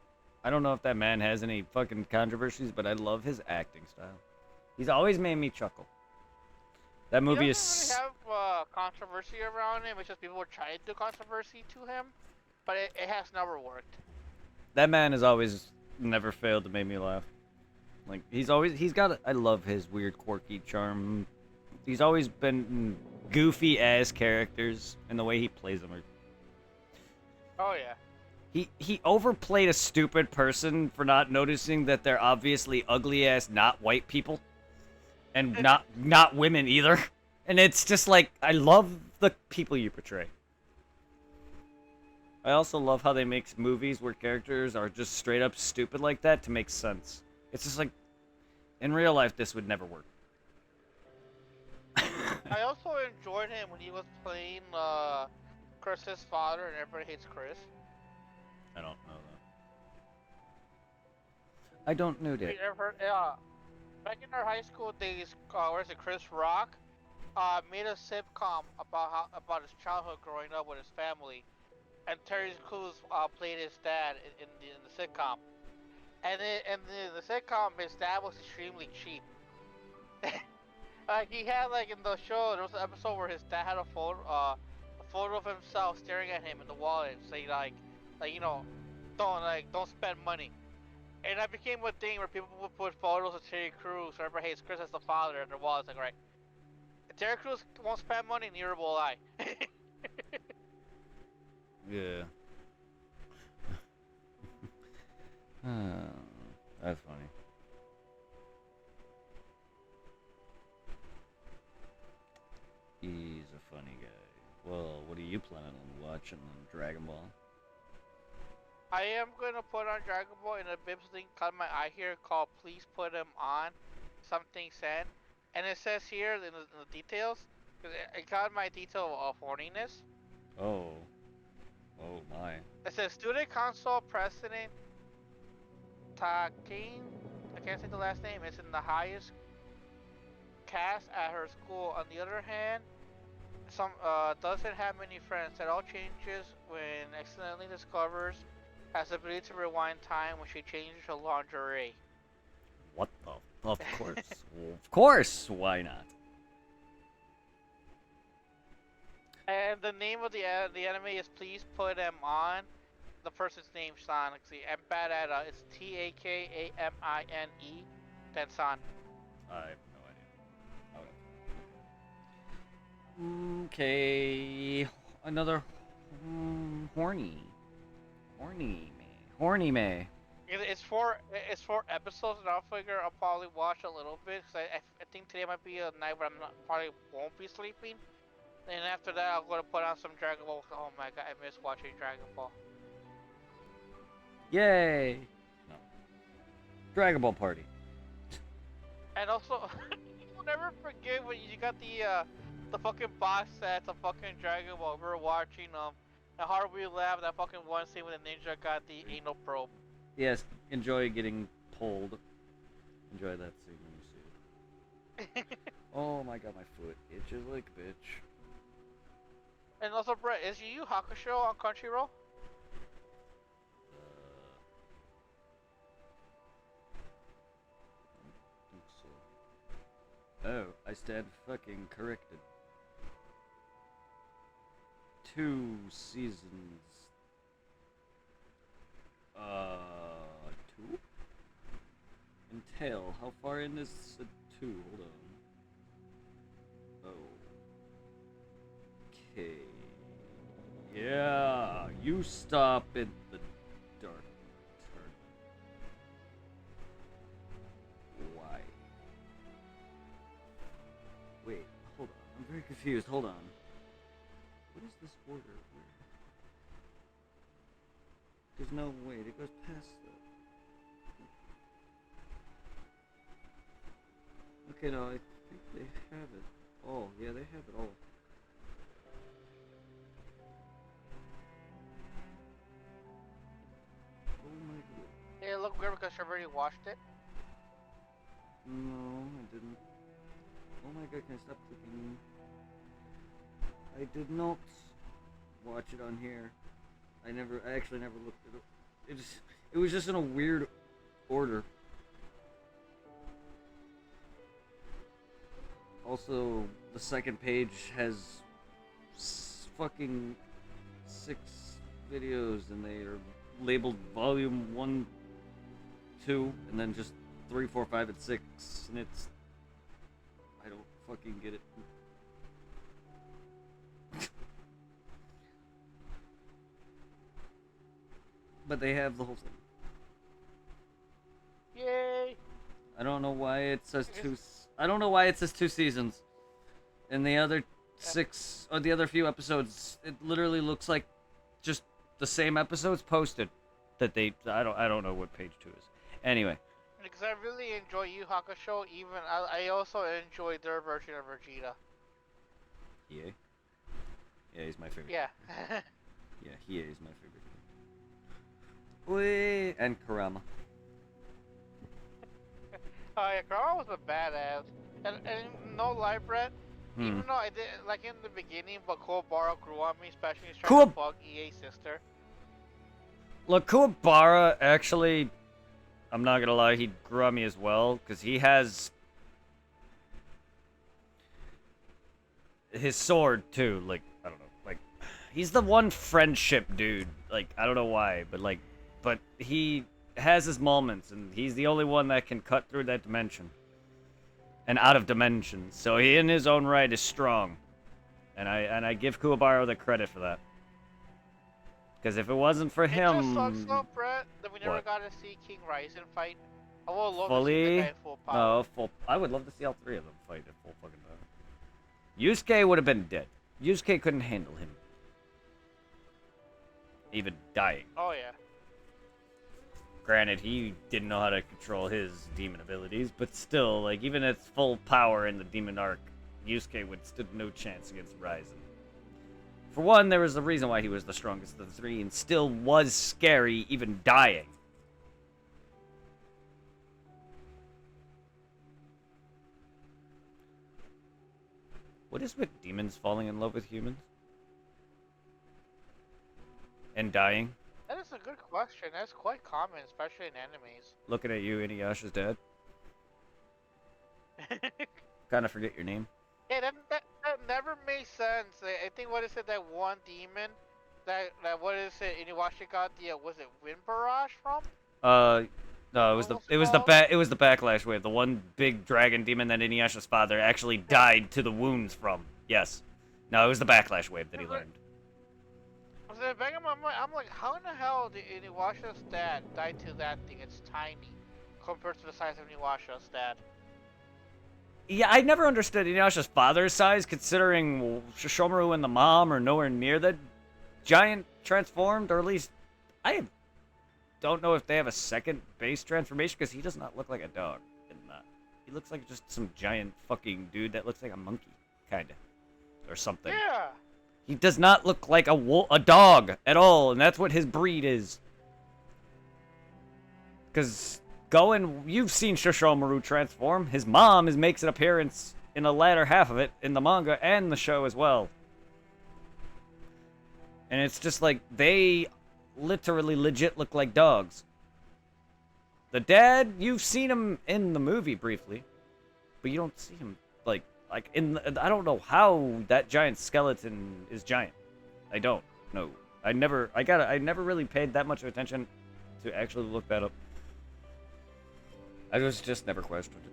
I don't know if that man has any fucking controversies, but I love his acting style. He's always made me chuckle. That movie He is. doesn't really have controversy around him. It's just people were trying to do controversy to him, but it has never worked. That man has always never failed to make me laugh. Like he's got. I love his weird, quirky charm. He's always been goofy ass characters, and the way he plays them are. Oh yeah. He overplayed a stupid person for not noticing that they're obviously ugly ass not white people, and not women either. And it's just like I love the people you portray. I also love how they make movies where characters are just straight up stupid like that to make sense. It's just like in real life this would never work. I also enjoyed him when he was playing Chris's father and Everybody Hates Chris. I don't know I don't know You that. ever heard? Back in our high school days, where's it? Chris Rock, made a sitcom about his childhood growing up with his family, and Terry Crews played his dad in the sitcom. And the sitcom, his dad was extremely cheap. He had like in the show, there was an episode where his dad had a photo of himself staring at him in the wall and saying like don't spend money. And that became a thing where people would put photos of Terry Crews. So everybody hates Chris as the father at their wall. It's like, right, Terry Crews won't spend money, neither will I. Yeah. That's funny. He's a funny guy. Well, what are you planning on watching on Dragon Ball? I am gonna put on Dragon Ball, and a Bibs thing caught my eye here called "Please put him on." Something said, and it says here in the details, because it caught my detail of horniness. Oh. Oh my. It says student council president Taking, I can't say the last name, is in the highest caste at her school. On the other hand, some doesn't have many friends. That all changes when accidentally discovers has the ability to rewind time when she changes her lingerie. What the? Of course. Of course. Why not? And the name of the enemy is Please Put Him On. The person's name San. See, I'm bad at it's Takamine. Then San. I have no idea. Okay. Another horny. Horny May. It's four episodes, and I'll figure I'll probably watch a little bit. Cause I think today might be a night where probably won't be sleeping. And after that, I'm gonna put on some Dragon Ball. Oh my god, I miss watching Dragon Ball. Yay! No. Dragon Ball Party. And also, you'll never forget when you got the fucking box sets of fucking Dragon Ball. We were watching and hard we laughed that fucking one scene when the ninja got the anal probe. Yes, enjoy getting pulled. Enjoy that scene when you see it. Oh my god, my foot itches like a bitch. And also, Brett, is Yu Yu Hakusho on Crunchyroll? I think so. Oh, I stand fucking corrected. 2 seasons. 2? Entail. How far in is 2? Hold on. Okay. Yeah, you stop in the dark turn. Why? Wait, hold on. I'm very confused. Hold on. What is this order? There's no way. It goes past that. Okay, no, I think they have it all. Yeah, they have it all. Oh my god. Hey, look weird because I've already watched it. No, I didn't. Oh my god, can I stop clicking? I did not watch it on here. I actually never looked at it. It was just in a weird order. Also, the second page has fucking 6 videos, and they are labeled volume 1, 2, and then just 3, 4, 5, and 6, and it's... I don't fucking get it. But they have the whole thing. Yay! I don't know why it says 2... I don't know why it says 2 seasons. And the other 6, or the other few episodes, it literally looks like just the same episodes posted. That they... I don't know what page 2 is. Anyway. Because I really enjoy Yu Yu Hakusho, even I also enjoy their version of Vegeta. Yeah? Yeah, he's my favorite. Yeah. Yeah, he is my favorite. Wait, and Kurama. Oh yeah, Kurama was a badass. And no lie, Brett. Hmm. Even though I did like in the beginning, but Kuwabara grew on me, especially when he's trying Kuwab- to fuck EA's sister. Look, Kuwabara actually, I'm not gonna lie, he grew on me as well, because he has his sword too. Like, I don't know, like, he's the one friendship dude. Like, I don't know why, but he has his moments, and he's the only one that can cut through that dimension and out of dimensions. So he, in his own right, is strong, and I give Kuwabara the credit for that. Because if it wasn't for It just sucks him, though, Brett, that we never What? got to see King Ryzen fight. I would love to see the fully, guy full power. no, full. I would love to see all three of them fight at full fucking power. Yusuke would have been dead. Yusuke couldn't handle him, even dying. Oh yeah. Granted, he didn't know how to control his demon abilities, but still, like, even at full power in the demon arc, Yusuke would stood no chance against Ryzen. For one, there was a reason why he was the strongest of the three, and still was scary, even dying. What is with demons falling in love with humans? And dying? That is a good question. That's quite common, especially in animes. Looking at you, Inuyasha's dad. Kinda forget your name. Yeah, that never made sense. I think what is it, that one demon, that what is it, Inuyasha got the, was it Wind Barrage from? No, What was it was called? it was the backlash wave. The one big dragon demon that Inuyasha's father actually died to the wounds from. Yes. No, it was the backlash wave that he learned. I was back in my mind, I'm like, how in the hell did Inuyasha's dad die to that thing? It's tiny compared to the size of Inuyasha's dad. Yeah, I never understood Inuyasha's father's size, considering Shishomaru and the mom are nowhere near that giant transformed, or at least I don't know if they have a second base transformation, because he does not look like a dog in that. He looks like just some giant fucking dude that looks like a monkey, kinda, or something. Yeah. He does not look like a dog at all, and that's what his breed is. Because you've seen Shishomaru transform. His mom makes an appearance in the latter half of it in the manga and the show as well. And it's just like they literally legit look like dogs. The dad, you've seen him in the movie briefly, but you don't see him like in I don't know how that giant skeleton is giant. I don't know. I never really paid that much attention to actually look that up. I was just never questioned it,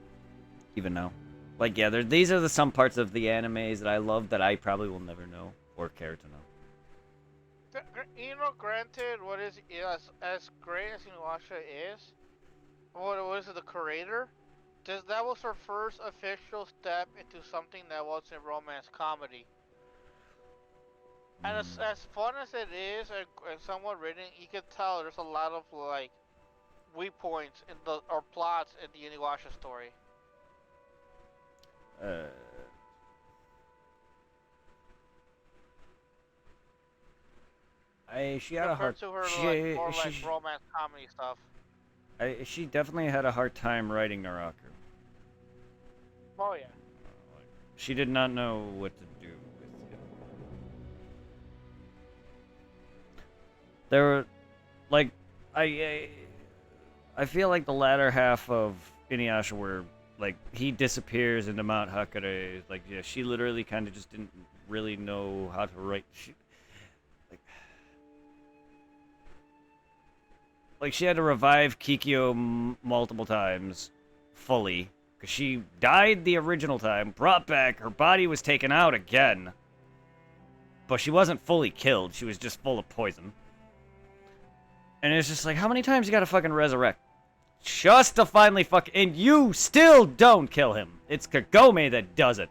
even now. Like, yeah, these are some parts of the animes that I love that I probably will never know or care to know. You know, granted, what is as great as Inuyasha is, what was it, the creator? That was her first official step into something that wasn't romance comedy. And as fun as it is, and somewhat written, you can tell there's a lot of like weak points in or plots in the Inuyasha story. She had a hard. Compared to her more like romance comedy stuff. She definitely had a hard time writing Naraku. Oh yeah. She did not know what to do with it. There were, like, I feel like the latter half of Inuyasha, where like he disappears into Mount Hakare, like, yeah, she literally kind of just didn't really know how to write. Like she had to revive Kikyo multiple times, fully, because she died the original time, brought back, her body was taken out again, but she wasn't fully killed, she was just full of poison. And it's just like, how many times you gotta fucking resurrect? Just to finally and you still don't kill him. It's Kagome that does it.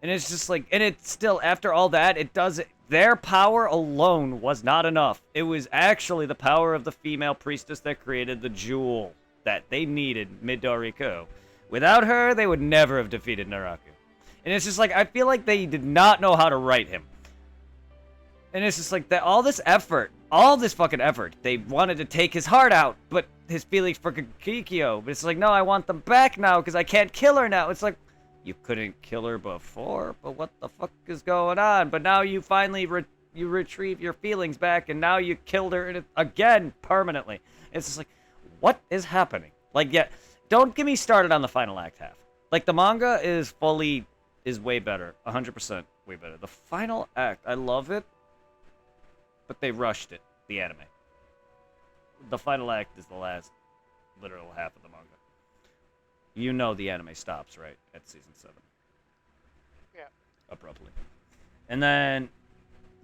And it's just like, and it's still, after all that, it does it. Their power alone was not enough. It was actually the power of the female priestess that created the jewel that they needed, Midoriko. Without her, they would never have defeated Naraku. And it's just like, I feel like they did not know how to write him. And it's just like, that all this effort all this fucking effort. They wanted to take his heart out, but his feelings for Kikyo. But it's like, no, I want them back now because I can't kill her now. It's like, you couldn't kill her before, but what the fuck is going on? But now you finally you retrieve your feelings back, and now you killed her again permanently. It's just like, what is happening? Like, yeah, don't get me started on the final act half. Like, the manga is way better, 100% way better. The final act, I love it, but they rushed it, the anime. The final act is the last literal half of the manga. You know the anime stops, right, at season 7. Yeah. Abruptly. And then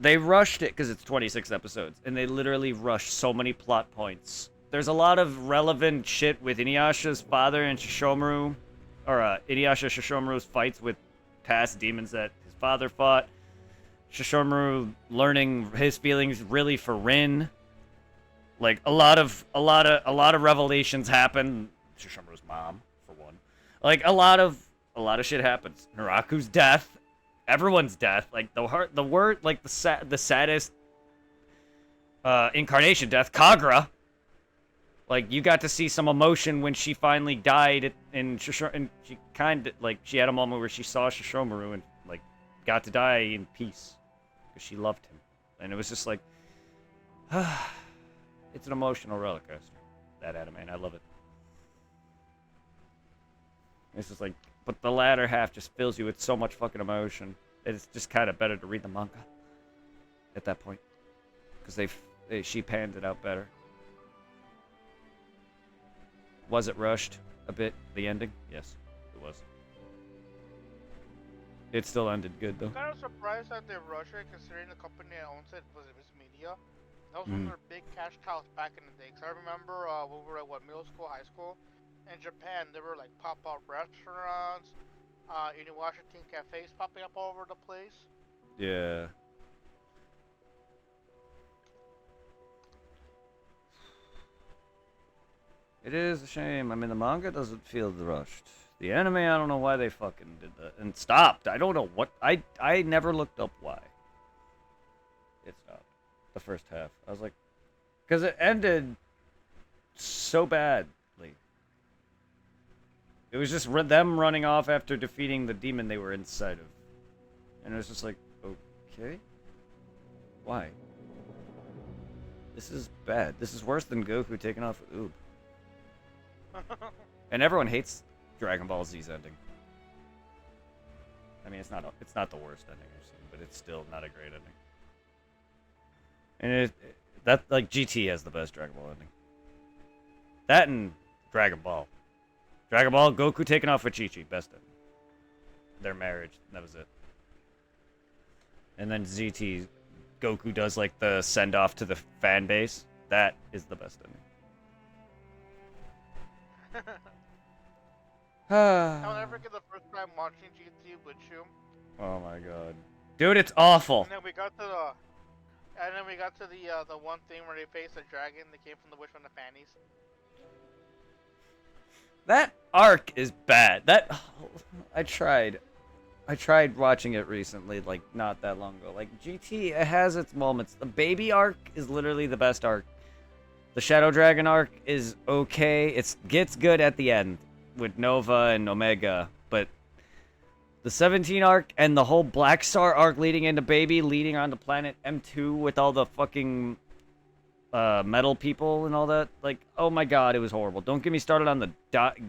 they rushed it because it's 26 episodes, and they literally rushed so many plot points. There's a lot of relevant shit with Inuyasha's father and Shishomaru, or Inuyasha Shishomaru's fights with past demons that his father fought. Shishomaru learning his feelings really for Rin. Like a lot of revelations happen. Shishomaru's mom, for one. Like a lot of shit happens. Naraku's death, everyone's death. Like the saddest incarnation death, Kagura. Like, you got to see some emotion when she finally died, and she kind of, like, she had a moment where she saw Shishomaru and, like, got to die in peace. Because she loved him. And it was just like, it's an emotional roller coaster, that anime, and I love it. It's just like, but the latter half just fills you with so much fucking emotion. It's just kind of better to read the manga at that point. Because she panned it out better. Was it rushed a bit, the ending? Yes, it was. It still ended good, though. I'm kind of surprised that they rushed it, considering the company that owns it was Media. That was one of their big cash cows back in the day. Cause I remember when we were at middle school, high school, in Japan, there were like pop-up restaurants, Inuyasha teen cafes popping up all over the place. Yeah. It is a shame. I mean, the manga doesn't feel rushed. The anime, I don't know why they fucking did that. And stopped. I don't know what... I never looked up why. It stopped. The first half. I was like... Because it ended so badly. It was just them running off after defeating the demon they were inside of. And it was just like, okay? Why? This is bad. This is worse than Goku taking off Oob. And everyone hates Dragon Ball Z's ending. I mean, it's not the worst ending I've seen, but it's still not a great ending. And like GT has the best Dragon Ball ending. That and Dragon Ball. Dragon Ball, Goku taking off with Chi-Chi, best ending. Their marriage, that was it. And then ZT, Goku does like the send off to the fan base. That is the best ending. I'll never forget the first time watching GT with you. Oh my god, dude, it's awful. And then we got to the one thing where they faced a dragon that came from the witch from the panties. That arc is bad. I tried watching it recently, like not that long ago. Like GT, it has its moments. The baby arc is literally the best arc. The Shadow Dragon arc is okay. It gets good at the end with Nova and Omega, but the 17 arc and the whole Black Star arc leading into Baby, leading on to Planet M2 with all the fucking metal people and all that, like, oh my god, it was horrible. Don't get me started on the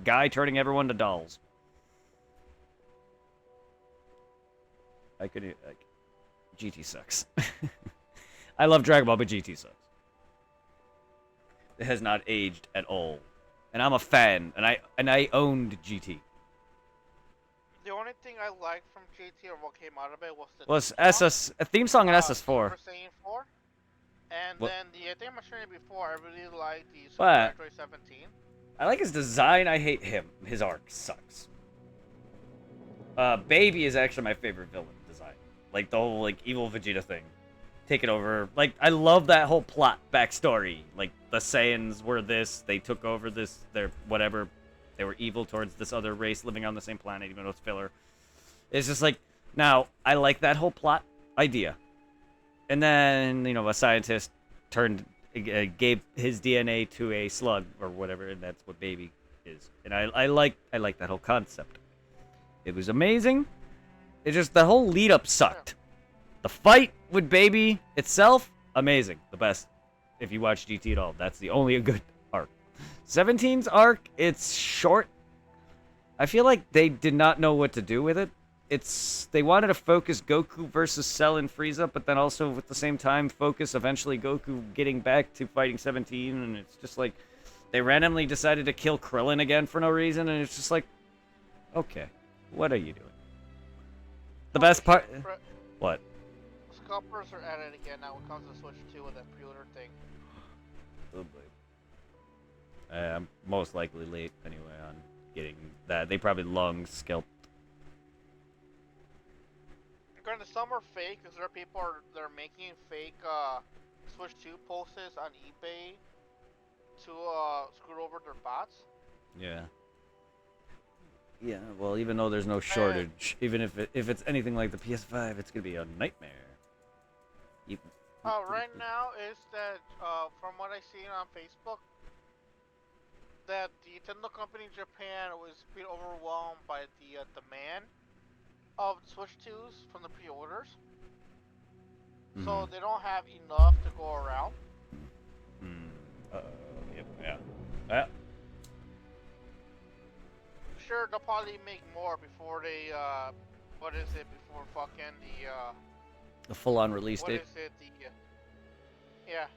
guy turning everyone to dolls. GT sucks. I love Dragon Ball, but GT sucks. It has not aged at all. And I'm a fan, and I owned GT. The only thing I liked from GT or what came out of it was a theme song in SS4. Super Saiyan 4. And then I think I mentioned it before, I really like the Super What? Metroid 17. I like his design, I hate him. His arc sucks. Baby is actually my favorite villain design. Like, the whole, like, evil Vegeta thing. Take it over. Like, I love that whole plot backstory. Like, the Saiyans were this, they took over this, they're whatever. They were evil towards this other race living on the same planet, even though it's filler. It's just like, now, I like that whole plot idea. And then, you know, a scientist gave his DNA to a slug or whatever, and that's what baby is. And I like that whole concept. It was amazing. It just the whole lead up sucked. The fight with baby itself, amazing, the best. If you watch GT at all, that's the only good arc. 17's arc, it's short. I feel like they did not know what to do with it. They wanted to focus Goku versus Cell and Frieza, but then also at the same time focus eventually Goku getting back to fighting 17, and it's just like they randomly decided to kill Krillin again for no reason, and it's just like, okay, what are you doing? The best part, what? Scalpers are at it again now when it comes to Switch 2 with that pre-order thing. Oh boy. I'm most likely late anyway on getting that. They probably long scalped. Granted, some are fake, because there are people that are making fake Switch 2 posts on eBay to screw over their bots. Yeah. Yeah, well, even though there's no shortage, even if it's anything like the PS5, it's gonna be a nightmare. Right now is that from what I seen on Facebook, that the Nintendo company in Japan was being overwhelmed by the demand of Switch 2s from the pre-orders. So they don't have enough to go around. Yep, yeah. Sure, they'll probably make more before they, before fucking The full-on release what date. is it, yeah.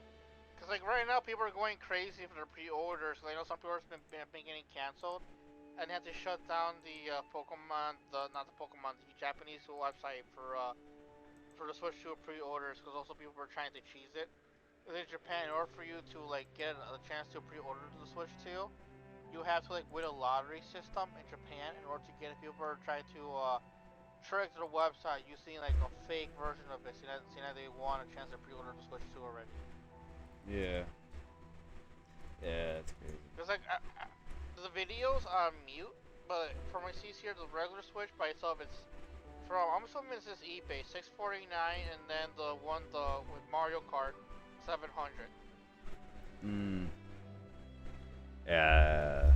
Because, like, right now, people are going crazy for their pre-orders. I know some people have been getting canceled. And they have to shut down the Pokemon, not the Pokemon, the Japanese website for the Switch 2 pre-orders, because also people were trying to cheese it. In Japan, in order for you to like get a chance to pre-order the Switch 2, you have to like win a lottery system in Japan in order to get it. People are trying to trick the website using like a fake version of it, seeing that they want a chance to pre-order the Switch 2 already. Yeah. Yeah, that's crazy. Because like the videos are mute, but from what I see here, the regular Switch by itself, it's from, I'm assuming this is eBay, $649, and then the one with Mario Kart, $700. Yeah.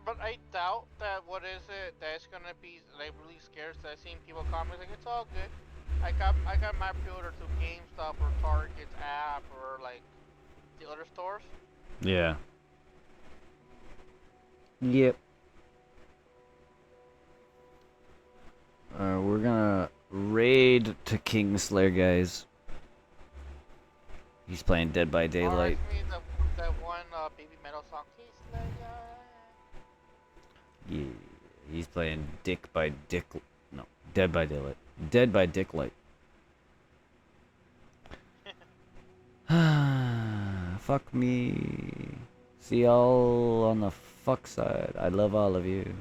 But I doubt that that's gonna be like really scarce. I've seen people comment like it's all good. I got my pre-order to GameStop or Target's app or like the other stores. Yeah. Yep. We're gonna raid to Kingslayer, guys. He's playing Dead by Daylight. That one Baby Metal song, Kingslayer. Yeah, he's playing Dead by Daylight. Dead by Dicklight. Fuck me. See y'all on the fuck side. I love all of you.